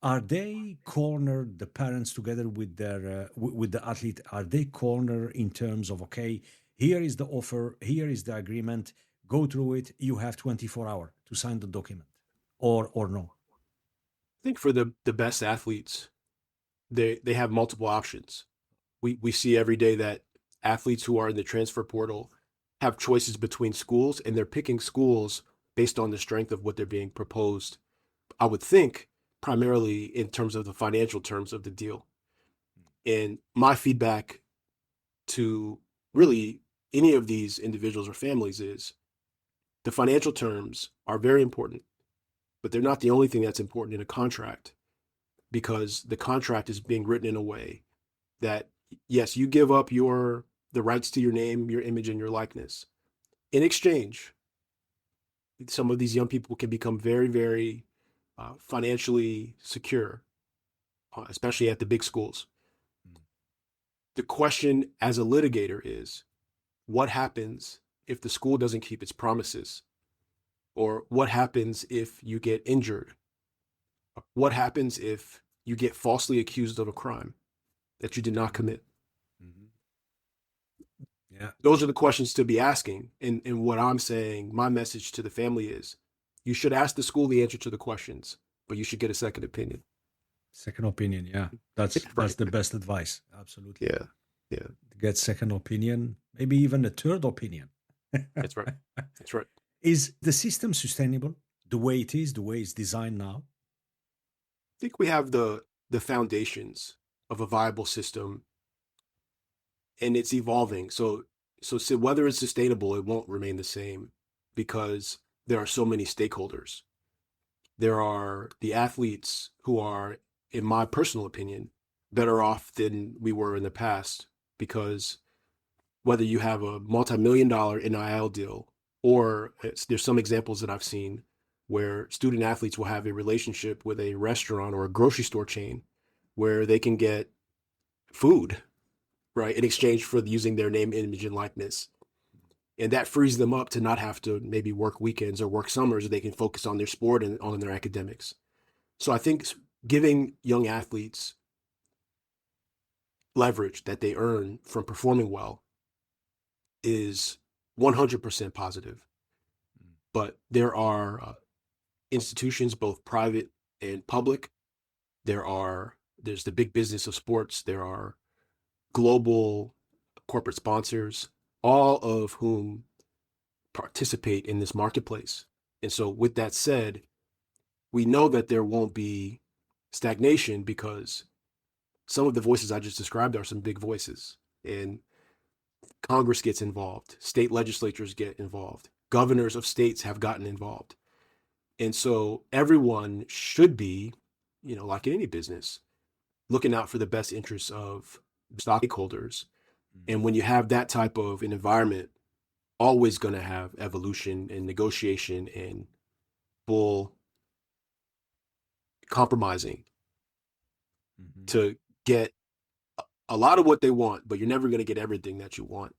Are they cornered, the parents together with their with the athlete? Are they cornered in terms of, okay, here is the offer, here is the agreement, go through it. You have 24 hours to sign the document, or no? I think for the best athletes, they have multiple options. We see every day that athletes who are in the transfer portal have choices between schools, and they're picking schools based on the strength of what they're being proposed. I would think primarily in terms of the financial terms of the deal. And my feedback to really any of these individuals or families is the financial terms are very important, but they're not the only thing that's important in a contract, because the contract is being written in a way that, yes, you give up the rights to your name, your image, and your likeness. In exchange, some of these young people can become very, very financially secure, especially at the big schools. The question as a litigator is, what happens if the school doesn't keep its promises? Or what happens if you get injured? What happens if you get falsely accused of a crime that you did not commit? Mm-hmm. Yeah. Those are the questions to be asking. And what I'm saying, my message to the family is, you should ask the school the answer to the questions, but you should get a second opinion. Second opinion, yeah. That's Right. the best advice. Absolutely. Yeah. Yeah. Get second opinion, maybe even a third opinion. That's right. That's right. Is the system sustainable the way it is, the way it's designed now? I think we have the foundations of a viable system, and it's evolving. So whether it's sustainable, it won't remain the same because there are so many stakeholders. There are the athletes who are, in my personal opinion, better off than we were in the past, because whether you have a multi-million-dollar NIL deal, or there's some examples that I've seen where student athletes will have a relationship with a restaurant or a grocery store chain where they can get food, right, in exchange for using their name, image, and likeness. And that frees them up to not have to maybe work weekends or work summers. They can focus on their sport and on their academics. So I think giving young athletes leverage that they earn from performing well is 100% positive. But there are institutions, both private and public. There's the big business of sports. There are global corporate sponsors, all of whom participate in this marketplace. And so with that said, we know that there won't be stagnation because some of the voices I just described are some big voices, and Congress gets involved, state legislatures get involved, governors of states have gotten involved. And so everyone should be, like in any business, looking out for the best interests of stockholders. And when you have that type of an environment, always going to have evolution and negotiation and full compromising to get a lot of what they want, but you're never going to get everything that you want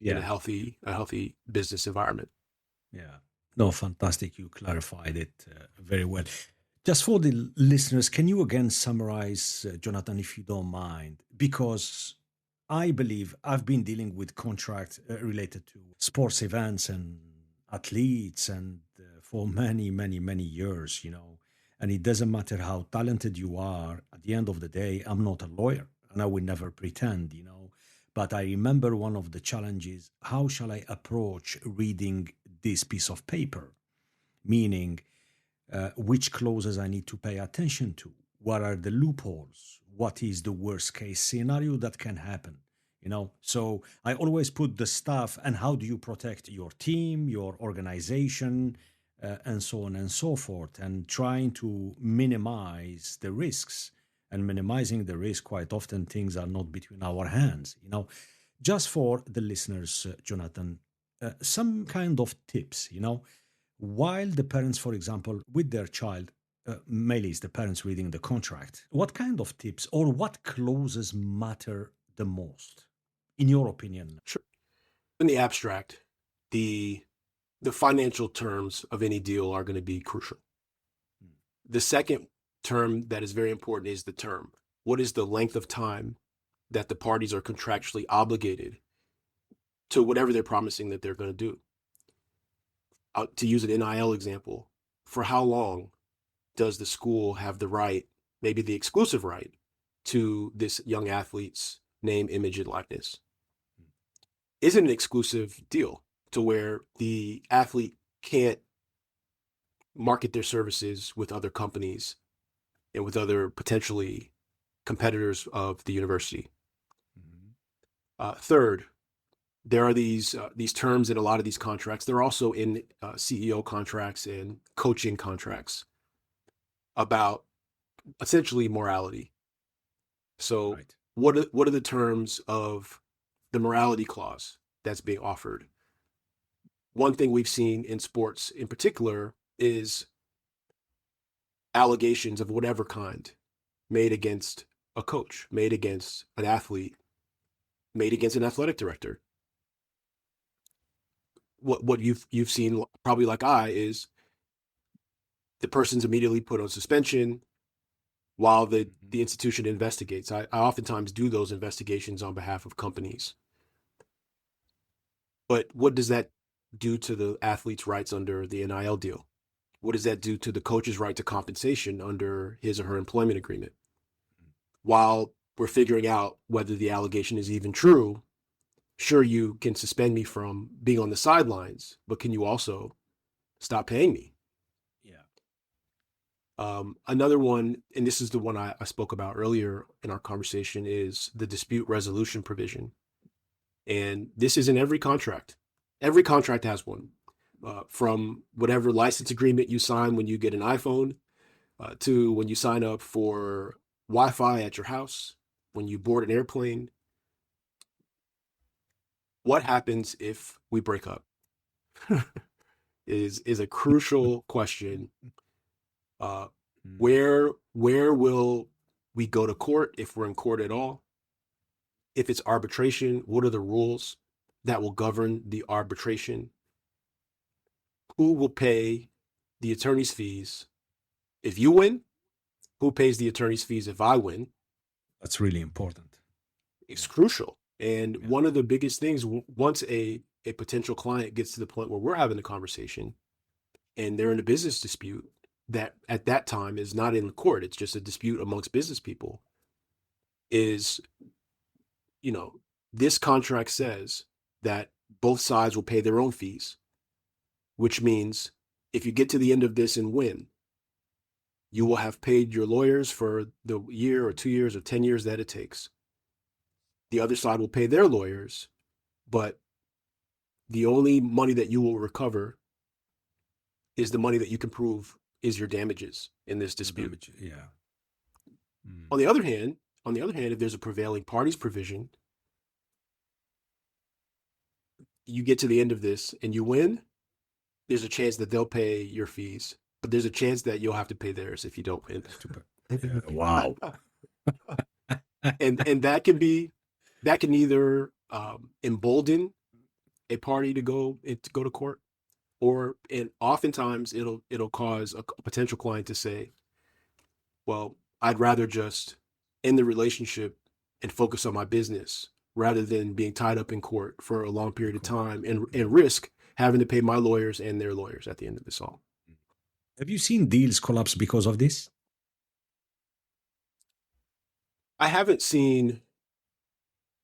in a healthy business environment. Yeah. No, fantastic. You clarified it very well. Just for the listeners, can you again summarize, Jonathan, if you don't mind? Because I believe I've been dealing with contracts related to sports events and athletes and for many, many, many years, and it doesn't matter how talented you are. At the end of the day, I'm not a lawyer and I will never pretend, but I remember one of the challenges: how shall I approach reading this piece of paper? Meaning, which clauses I need to pay attention to? What are the loopholes? What is the worst case scenario that can happen? So I always put the stuff, and how do you protect your team, your organization, and so on and so forth, and trying to minimize the risks. And minimizing the risk, quite often things are not between our hands. Just for the listeners, Jonathan, some kind of tips, while the parents, for example, with their child, mainly is the parents reading the contract, what kind of tips or what clauses matter the most, in your opinion? Sure. In the abstract, the financial terms of any deal are going to be crucial. The second term that is very important is the term. What is the length of time that the parties are contractually obligated to whatever they're promising that they're going to do? To use an NIL example, for how long does the school have the right, maybe the exclusive right, to this young athlete's name, image, and likeness? Is it an exclusive deal to where the athlete can't market their services with other companies and with other potentially competitors of the university? Third, there are these terms in a lot of these contracts. They're also in CEO contracts and coaching contracts, about essentially morality. So Right. what are the terms of the morality clause that's being offered? One thing we've seen in sports in particular is allegations of whatever kind made against a coach, made against an athlete, made against an athletic director. What you've seen probably like I is the person's immediately put on suspension while the institution investigates. I oftentimes do those investigations on behalf of companies. But what does that do to the athlete's rights under the NIL deal? What does that do to the coach's right to compensation under his or her employment agreement? While we're figuring out whether the allegation is even true, sure, you can suspend me from being on the sidelines, but can you also stop paying me? Yeah. Another one, and this is the one I spoke about earlier in our conversation, is the dispute resolution provision. And this is in every contract. Every contract has one, from whatever license agreement you sign when you get an iPhone, to when you sign up for Wi-Fi at your house, when you board an airplane. What happens if we break up? is a crucial question. Where will we go to court if we're in court at all? If it's arbitration, what are the rules that will govern the arbitration? Who will pay the attorney's fees if you win? Who pays the attorney's fees if I win? That's really important. It's crucial. And one of the biggest things, once a potential client gets to the point where we're having a conversation and they're in a business dispute, that at that time is not in court, it's just a dispute amongst business people, is, this contract says that both sides will pay their own fees, which means if you get to the end of this and win, you will have paid your lawyers for the year or 2 years or 10 years that it takes. The other side will pay their lawyers, but the only money that you will recover is the money that you can prove is your damages in this dispute. Yeah. On the other hand, if there's a prevailing parties provision, you get to the end of this and you win, there's a chance that they'll pay your fees, but there's a chance that you'll have to pay theirs if you don't win. Wow. and that can either embolden a party to go to court, and oftentimes it'll cause a potential client to say, well, I'd rather just end the relationship and focus on my business rather than being tied up in court for a long period of time and risk having to pay my lawyers and their lawyers at the end of this all. Have you seen deals collapse because of this? I haven't seen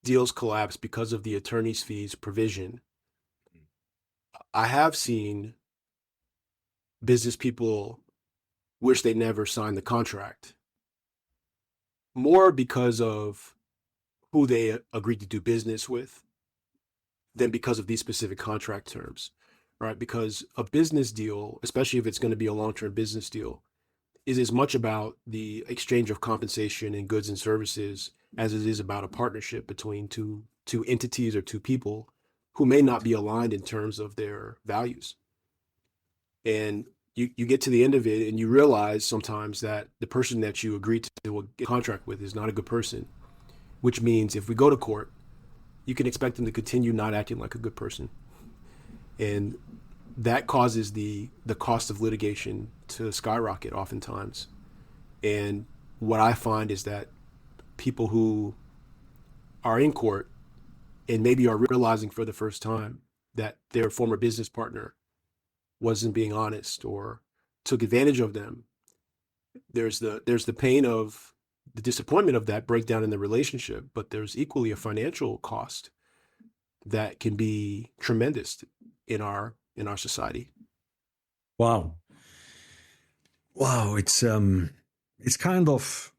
deals collapse because of the attorney's fees provision. I have seen business people wish they never signed the contract, more because of who they agreed to do business with than because of these specific contract terms, right? Because a business deal, especially if it's going to be a long-term business deal, is as much about the exchange of compensation and goods and services as it is about a partnership between two entities or two people who may not be aligned in terms of their values. And you get to the end of it and you realize sometimes that the person that you agreed to do a contract with is not a good person, which means if we go to court, you can expect them to continue not acting like a good person. And that causes the cost of litigation to skyrocket oftentimes. And what I find is that people who are in court and maybe are realizing for the first time that their former business partner wasn't being honest or took advantage of them, there's the pain of the disappointment of that breakdown in the relationship, but there's equally a financial cost that can be tremendous in our society. Wow. It's kind of,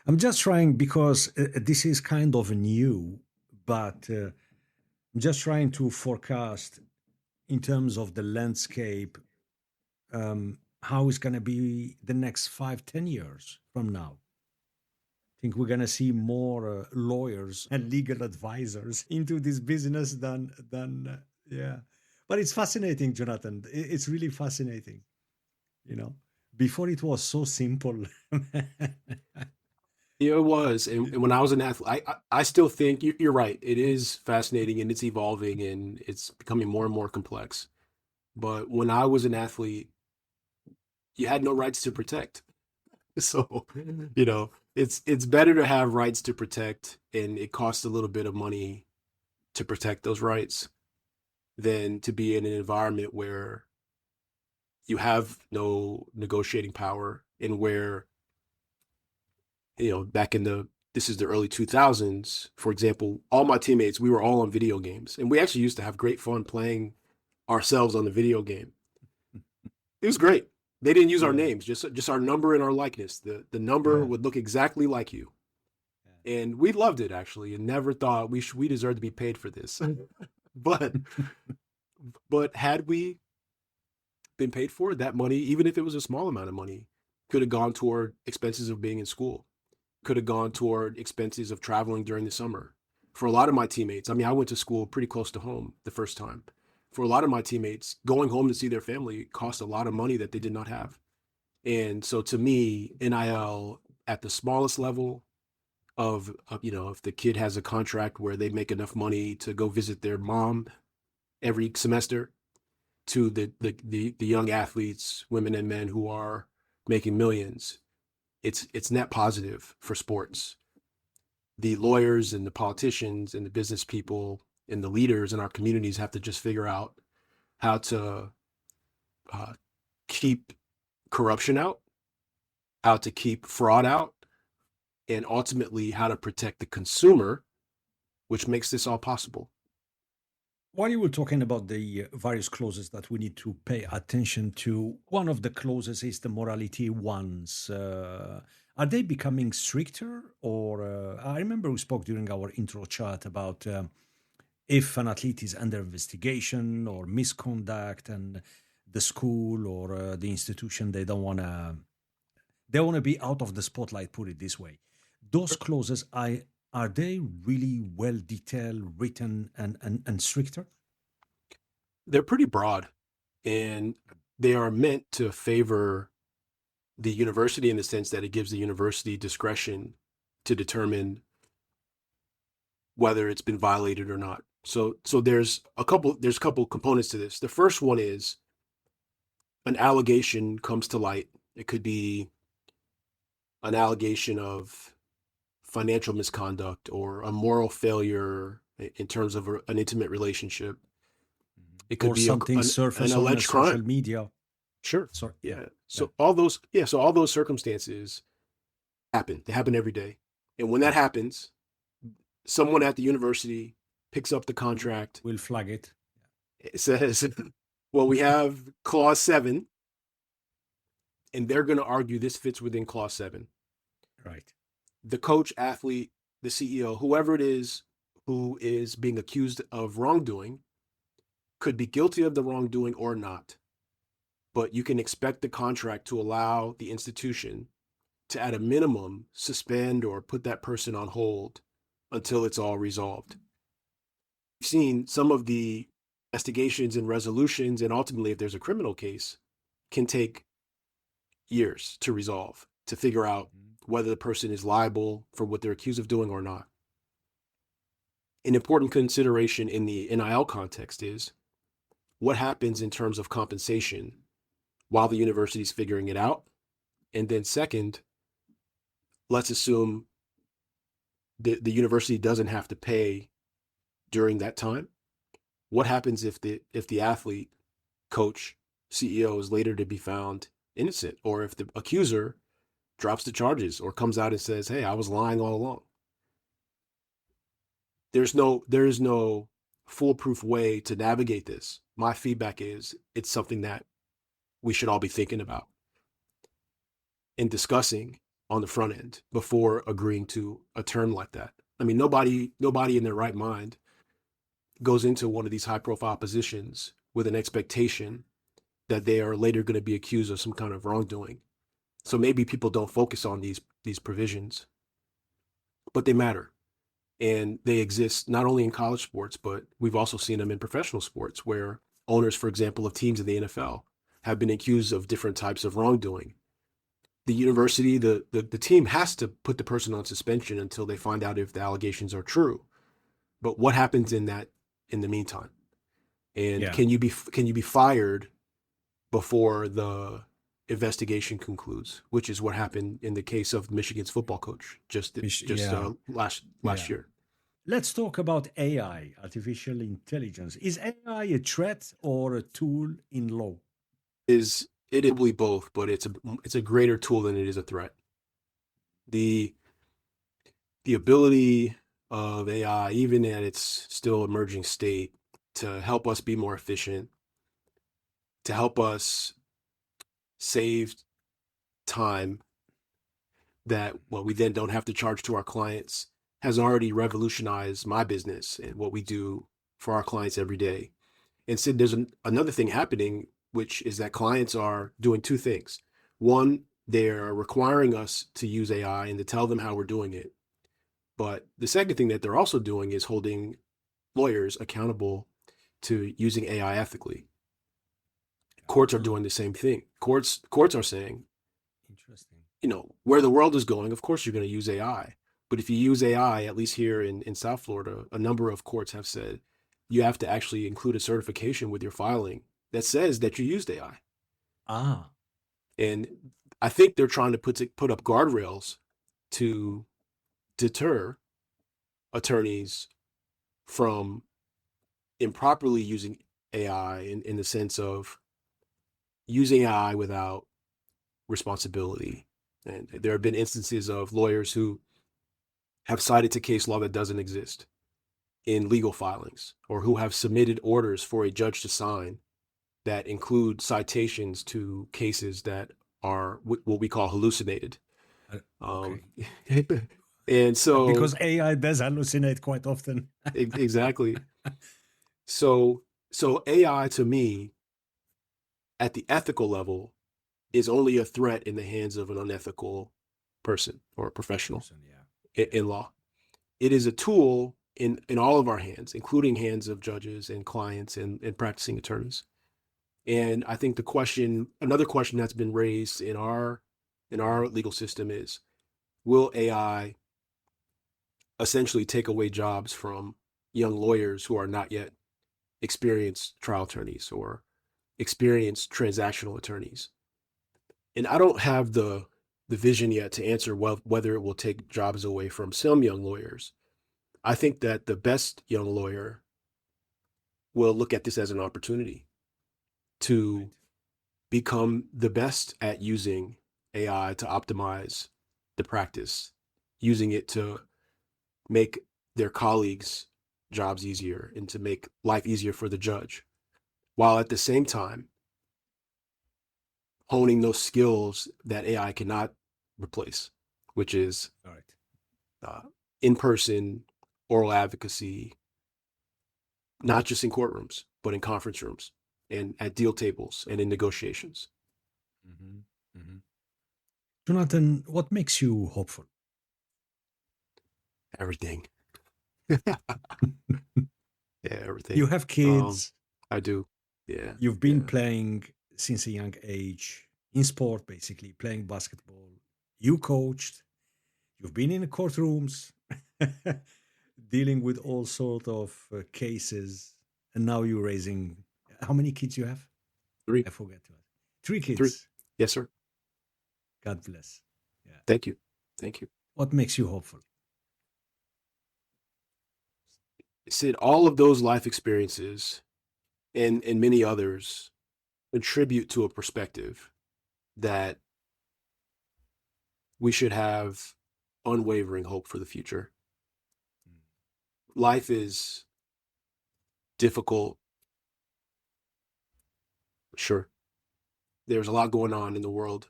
I'm just trying, because this is kind of new, but I'm just trying to forecast in terms of the landscape. how is going to be the next 5, 10 years from now. I think we're going to see more lawyers and legal advisors into this business than yeah. But it's fascinating, Jonathan. It's really fascinating. You know, before it was so simple. Yeah, it was. And when I was an athlete, I still think you're right. It is fascinating and it's evolving and it's becoming more and more complex. But when I was an athlete, you had no rights to protect. So, it's better to have rights to protect, and it costs a little bit of money to protect those rights than to be in an environment where you have no negotiating power and where, back in this is the early 2000s, for example, all my teammates, we were all on video games, and we actually used to have great fun playing ourselves on the video game. It was great. They didn't use our Yeah. names, just our number and our likeness. The number Yeah. would look exactly like you. And we loved it actually, and never thought we deserved to be paid for this. but but had we been paid for it, that money, even if it was a small amount of money, could have gone toward expenses of being in school, could have gone toward expenses of traveling during the summer. For a lot of my teammates, I mean, I went to school pretty close to home the first time. For a lot of my teammates, going home to see their family cost a lot of money that they did not have. And so to me, NIL at the smallest level if the kid has a contract where they make enough money to go visit their mom every semester, to the young athletes, women and men who are making millions, it's net positive for sports. The lawyers and the politicians and the business people and the leaders in our communities have to just figure out how to uh, keep corruption out, how to keep fraud out, and ultimately how to protect the consumer, which makes this all possible. While you were talking about the various clauses that we need to pay attention to, one of the clauses is the morality ones. Are they becoming stricter? Or I remember we spoke during our intro chat about if an athlete is under investigation or misconduct, and the school or the institution they want to be out of the spotlight. Put it this way, those clauses are they really well detailed, written, and stricter? They're pretty broad, and they are meant to favor the university in the sense that it gives the university discretion to determine whether it's been violated or not. So there's a couple components to this. The first one is an allegation comes to light. It could be an allegation of financial misconduct or a moral failure in terms of an intimate relationship. It could Or be something an surface on a alleged crime. social media. Sure. So yeah, Yeah. yeah, So all those circumstances happen. They happen every day. And when that yeah. happens, someone at the university picks up the W- contract. We'll flag it. It says, well, we have clause 7, and they're going to argue this fits within clause 7. Right. The coach, athlete, the CEO, whoever it is who is being accused of wrongdoing could be guilty of the wrongdoing or not. But you can expect the contract to allow the institution to, at a minimum, suspend or put that person on hold until it's all resolved. We've seen some of the investigations and resolutions, and ultimately, if there's a criminal case, can take years to resolve, to figure out Mhm. whether the person is liable for what they're accused of doing or not. An important consideration in the NIL context is what happens in terms of compensation while the university is figuring it out. And then second, let's assume the university doesn't have to pay during that time. What happens if the athlete, coach, CEO is later to be found innocent, or if the accuser drops the charges or comes out and says, "Hey, I was lying all along"? There is no foolproof way to navigate this. My feedback is it's something that we should all be thinking about and discussing on the front end before agreeing to a term like that. I mean, nobody in their right mind goes into one of these high profile positions with an expectation that they are later going to be accused of some kind of wrongdoing. So maybe people don't focus on these provisions, but they matter. And they exist not only in college sports, but we've also seen them in professional sports where owners, for example, of teams in the NFL have been accused of different types of wrongdoing. The university, the team has to put the person on suspension until they find out if the allegations are true. But what happens in the meantime? And Yeah. can you be fired before the investigation concludes, which is what happened in the case of Michigan's football coach Yeah. last Yeah. year. Let's talk about AI, artificial intelligence. Is AI a threat or a tool in law? Is it will be both, but it's a greater tool than it is a threat. The ability of AI, even at its still emerging state, to help us be more efficient, to help us save time that we then don't have to charge to our clients, has already revolutionized my business and what we do for our clients every day. And Sid, there's another thing happening, which is that clients are doing two things. One, they're requiring us to use AI and to tell them how we're doing it. But the second thing that they're also doing is holding lawyers accountable to using AI ethically. Courts are doing the same thing. Courts are saying, Interesting. where the world is going, of course you're going to use AI. But if you use AI, at least here in South Florida, a number of courts have said you have to actually include a certification with your filing that says that you used AI. Ah. And I think they're trying to put up guardrails to deter attorneys from improperly using AI in the sense of using AI without responsibility. And there have been instances of lawyers who have cited to case law that doesn't exist in legal filings, or who have submitted orders for a judge to sign that include citations to cases that are what we call hallucinated. Okay. And so Because AI does hallucinate quite often. exactly. So AI to me at the ethical level is only a threat in the hands of an unethical person or a professional Yeah. in law. It is a tool in all of our hands, including hands of judges and clients and practicing attorneys. And I think another question that's been raised in our legal system is, will AI essentially take away jobs from young lawyers who are not yet experienced trial attorneys or experienced transactional attorneys? And I don't have the vision yet to answer whether it will take jobs away from some young lawyers. I think that the best young lawyer will look at this as an opportunity to become the best at using AI to optimize the practice, using it to make their colleagues' jobs easier and to make life easier for the judge, while at the same time honing those skills that AI cannot replace, which is All right. in-person oral advocacy, not just in courtrooms, but in conference rooms and at deal tables and in negotiations. Mm-hmm. Mm-hmm. Jonathan, what makes you hopeful? Everything. Yeah, everything. You have kids. I do. Yeah. You've been Yeah. playing since a young age in sport, basically, playing basketball. You coached. You've been in the courtrooms, dealing with all sort of cases. And now you're raising, how many kids you have? Three. I forget to ask. Three Three. kids. Yes, sir. God bless. Yeah. Thank you. Thank you. What makes you hopeful? Sid, all of those life experiences and many others contribute to a perspective that we should have unwavering hope for the future. Life is difficult. Sure. There's a lot going on in the world,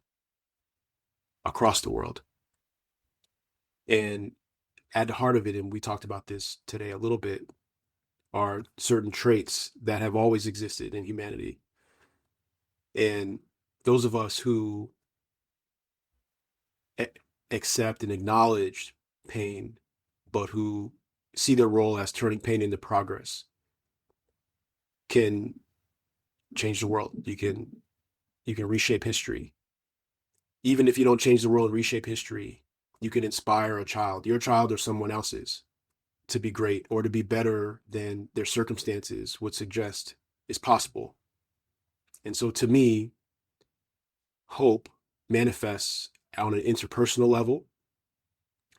across the world. And at the heart of it, and we talked about this today a little bit, are certain traits that have always existed in humanity. And those of us who accept and acknowledge pain, but who see their role as turning pain into progress, can change the world. You can reshape history. Even if you don't change the world and reshape history, you can inspire a child, your child or someone else's, to be great or to be better than their circumstances would suggest is possible. And so to me, hope manifests on an interpersonal level,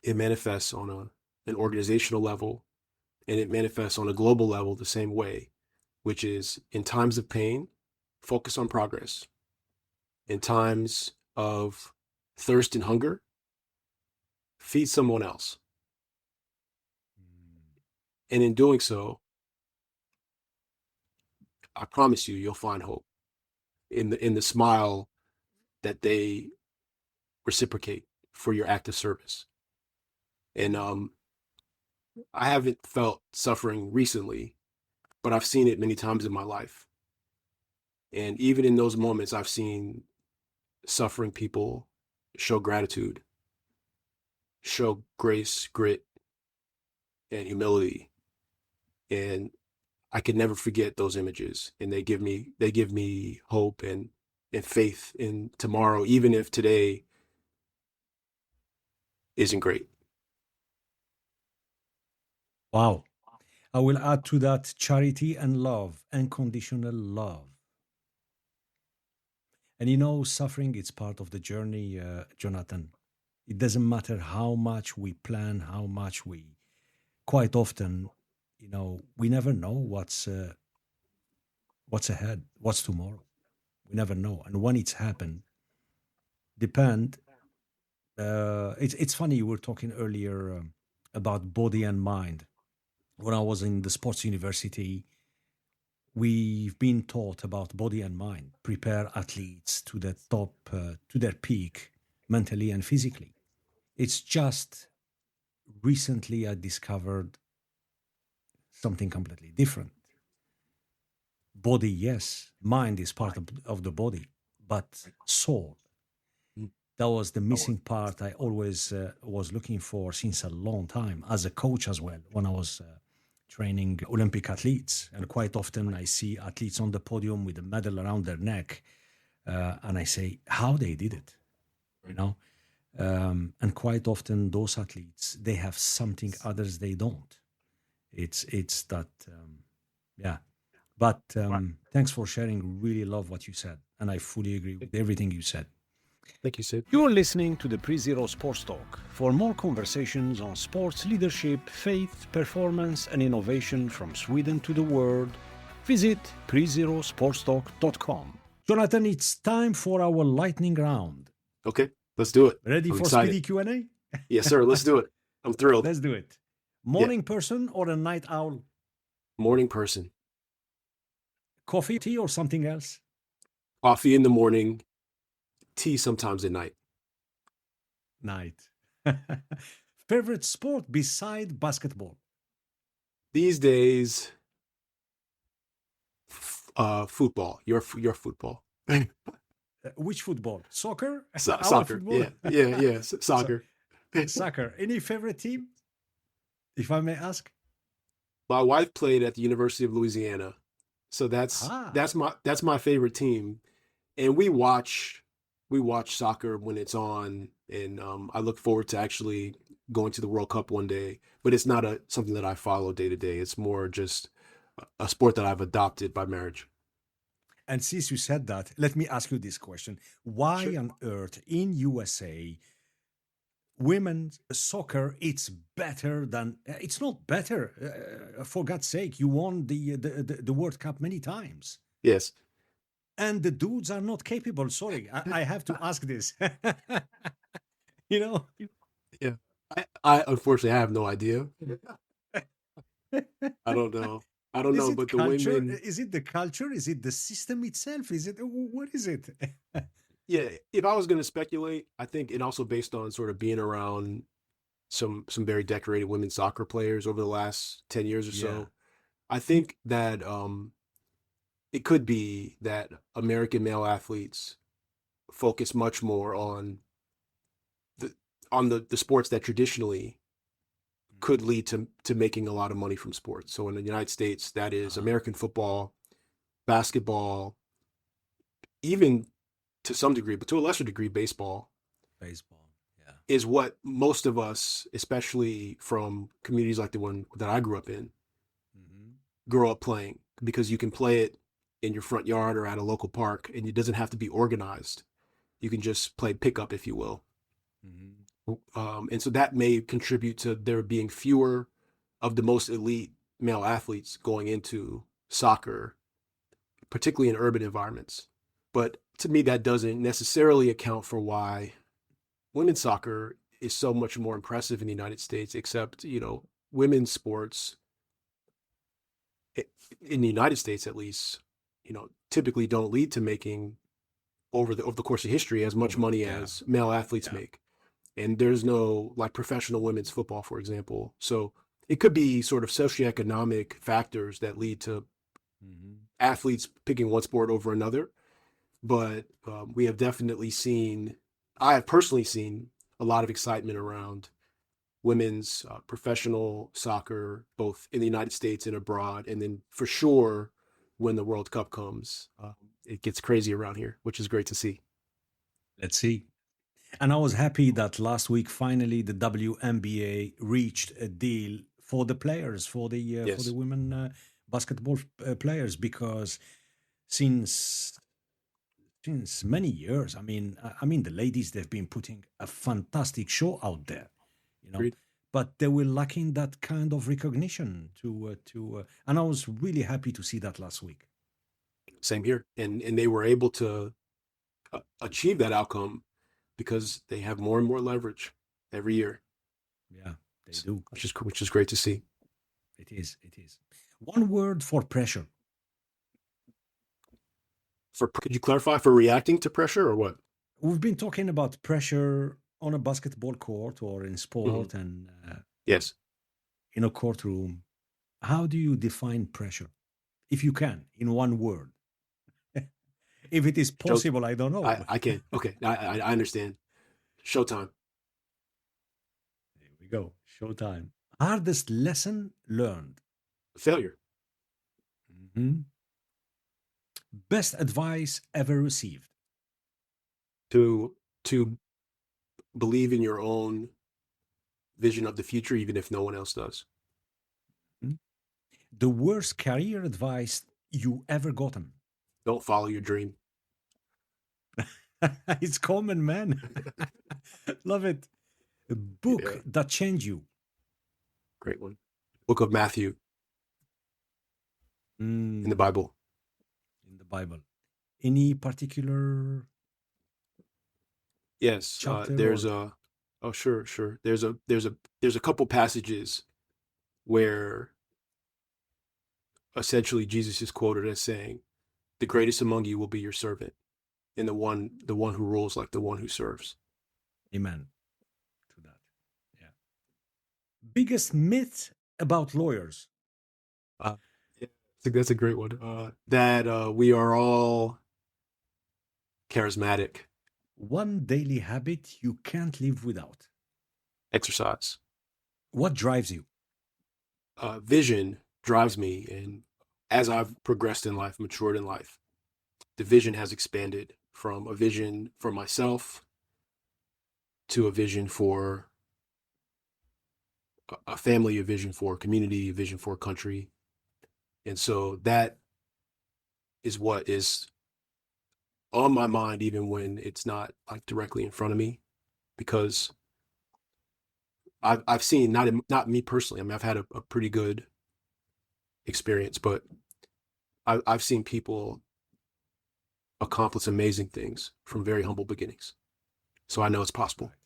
it manifests on an organizational level, and it manifests on a global level the same way, which is in times of pain, focus on progress. In times of thirst and hunger, feed someone else. And in doing so, I promise you, you'll find hope in the smile that they reciprocate for your act of service. And I haven't felt suffering recently, but I've seen it many times in my life. And even in those moments, I've seen suffering people show gratitude, show grace, grit, and humility. And I can never forget those images. And they give me hope and faith in tomorrow, even if today isn't great. Wow. I will add to that charity and love, unconditional love. And suffering is part of the journey, Jonathan. It doesn't matter how much we plan, how much quite often, we never know what's ahead, what's tomorrow. We never know. And when it's happened, depend. It's funny, you were talking earlier about body and mind. When I was in the sports university, we've been taught about body and mind, prepare athletes to the top, to their peak, mentally and physically. It's just recently I discovered something completely different. Body, yes, mind is part of the body, but soul, that was the missing part I always was looking for since a long time as a coach as well. When I was training Olympic athletes, and quite often I see athletes on the podium with a medal around their neck, and I say how they did it, you know. And quite often those athletes, they have something others they don't. It's that, yeah. But thanks for sharing. Really love what you said, and I fully agree with everything you said. Thank you, Sid. You're listening to the Pre-Zero Sports Talk. For more conversations on sports leadership, faith, performance, and innovation from Sweden to the world, visit prezerosportstalk.com. Jonathan, it's time for our lightning round. Okay, let's do it. Ready I'm for excited. speedy Q&A? Yes, sir. Let's do it. I'm thrilled. Let's do it. Morning person or a night owl? Morning person. Coffee, tea, or something else? Coffee in the morning, tea sometimes at night. Night. Favorite sport beside basketball? These days, football. Your football. Which football? Soccer? Soccer. Football? Yeah. Soccer. Soccer. Any favorite team, if I may ask? My wife played at the University of Louisiana, so that's my favorite team, and we watch soccer when it's on, and I look forward to actually going to the World Cup one day. But it's not something that I follow day to day. It's more just a sport that I've adopted by marriage. And since you said that, let me ask you this question: why Sure. on earth in USA women's soccer it's better than it's not better, for God's sake, you won the World Cup many times, Yes. and the dudes are not capable. Sorry, I have to ask this. you know Yeah. I unfortunately I have no idea. I don't know. is it But the culture? women. Is it the culture? Is it the system itself? Is it what is it? Yeah, if I was going to speculate, I think it also based on sort of being around some very decorated women soccer players over the last 10 years or Yeah. so. I think that it could be that American male athletes focus much more the the sports that traditionally could lead to making a lot of money from sports. So in the United States, that is Uh-huh. American football, basketball, even to some degree, but to a lesser degree, baseball Baseball. Yeah. is what most of us, especially from communities like the one that I grew up in, Hmm. grow up playing, because you can play it in your front yard or at a local park, and it doesn't have to be organized. You can just play pickup, if you will. Hmm. And so that may contribute to there being fewer of the most elite male athletes going into soccer, particularly in urban environments. But to me, that doesn't necessarily account for why women's soccer is so much more impressive in the United States, except, women's sports in the United States, at least, typically don't lead to making over the course of history as much Over. money Yeah. as male athletes Yeah. make. And there's no like professional women's football, for example. So it could be sort of socioeconomic factors that lead to Hmm. athletes picking one sport over another. But we have definitely seen, I have personally seen a lot of excitement around women's professional soccer, both in the United States and abroad. And then for sure, when the World Cup comes, it gets crazy around here, which is great to see. Let's see. And I was happy that last week finally the WNBA reached a deal for the players, for the Yes, women basketball players, because since many years, I mean the ladies, they've been putting a fantastic show out there, you know, agreed. but they were lacking that kind of recognition and I was really happy to see that last week. Same here. And they were able to achieve that outcome because they have more and more leverage every year, Yeah, they do. which is great to see. It is. It is. One word for pressure. Could you clarify, for reacting to pressure or what? We've been talking about pressure on a basketball court or in Mhm. sport and Yes. in a courtroom. How do you define pressure? If you can, in one word. If it is Show. possible, I don't know. I can. Okay. I understand. Showtime. There we go. Showtime. Hardest lesson learned. Failure. Mhm. Best advice ever received. To believe in your own vision of the future, even if no one else does. Mhm. The worst career advice you ever gotten. Don't follow your dream. It's common, man. Love it. A book Yeah. that changed you. Great one. Book of Matthew in the Mm, Bible. in the Bible. Any particular Yes. chapter There's or a. Oh, sure, sure. There's a couple passages where essentially Jesus is quoted as saying, "The greatest among you will be your servant, and the one who rules like the one who serves." amen to that? Yeah. Biggest myth about lawyers. Yeah, I think that's a great one. That we are all charismatic. One daily habit you can't live without. Exercise. What drives you? Vision drives me, and as I've progressed in life, matured in life, the vision has expanded from a vision for myself to a vision for a family, a vision for a community, a vision for a country. And so that is what is on my mind, even when it's not like directly in front of me, because I've seen, not me personally. I mean, I've had a pretty good experience, but I've seen people accomplish amazing things from very humble beginnings. So I know it's possible. Right.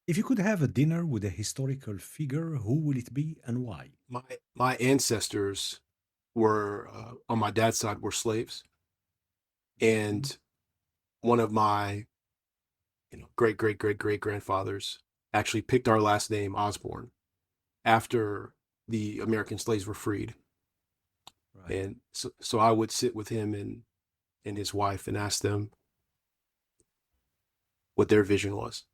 If you could have a dinner with a historical figure, who will it be and why? My ancestors were on my dad's side were slaves, Mhm. and one of my great great great great grandfathers actually picked our last name Osborne after the American slaves were freed. Right. And so I would sit with him and his wife and ask them what their vision was.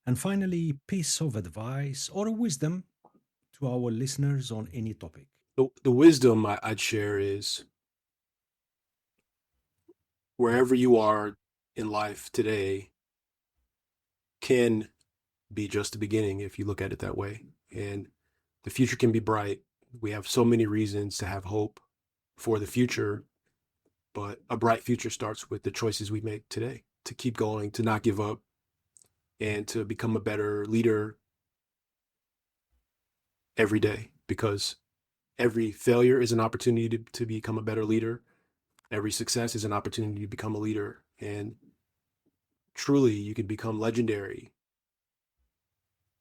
And finally, piece of advice or wisdom to our listeners on any topic. The wisdom I'd share is wherever you are in life today can be just the beginning if you look at it that way. And the future can be bright. We have so many reasons to have hope for the future, but a bright future starts with the choices we make today, to keep going, to not give up, and to become a better leader every day, because every failure is an opportunity to become a better leader. Every success is an opportunity to become a leader. And truly, you can become legendary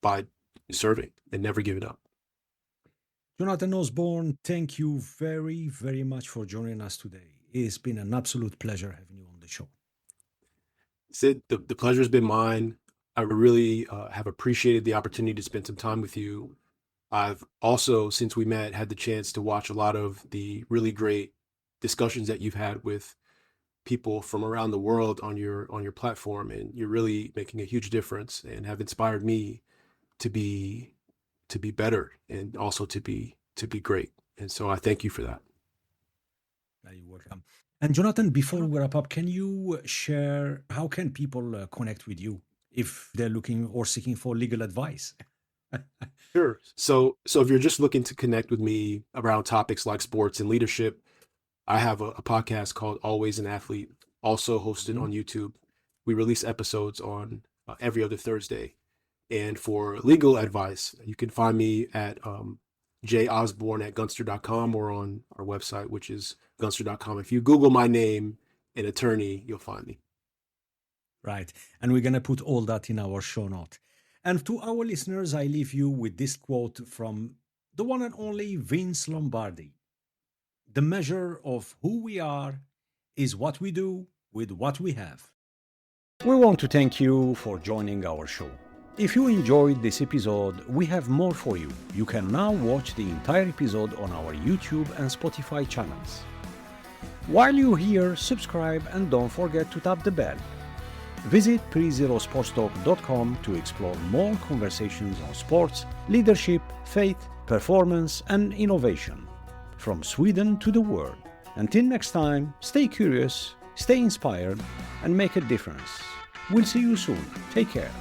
by serving and never giving up. Jonathan Osborne, thank you very, very much for joining us today. It's been an absolute pleasure having you on the show. Sid, the pleasure has been mine. I really have appreciated the opportunity to spend some time with you. I've also, since we met, had the chance to watch a lot of the really great discussions that you've had with people from around the world on your platform, and you're really making a huge difference and have inspired me to be better and also to be great. And so I thank you for that. You're welcome. And Jonathan, before we wrap up, can you share how can people connect with you if they're looking or seeking for legal advice? Sure. So if you're just looking to connect with me around topics like sports and leadership, I have a podcast called Always an Athlete, also hosted on YouTube. We release episodes on every other Thursday. And for legal advice, you can find me at josborne@gunster.com or on our website, which is gunster.com. If you Google my name and attorney, you'll find me. Right. And we're going to put all that in our show note. And to our listeners, I leave you with this quote from the one and only Vince Lombardi. The measure of who we are is what we do with what we have. We want to thank you for joining our show. If you enjoyed this episode, we have more for you. You can now watch the entire episode on our YouTube and Spotify channels. While you're here, subscribe and don't forget to tap the bell. Visit prezerosportstalk.com to explore more conversations on sports, leadership, faith, performance, and innovation. From Sweden to the world. Until next time, stay curious, stay inspired, and make a difference. We'll see you soon. Take care.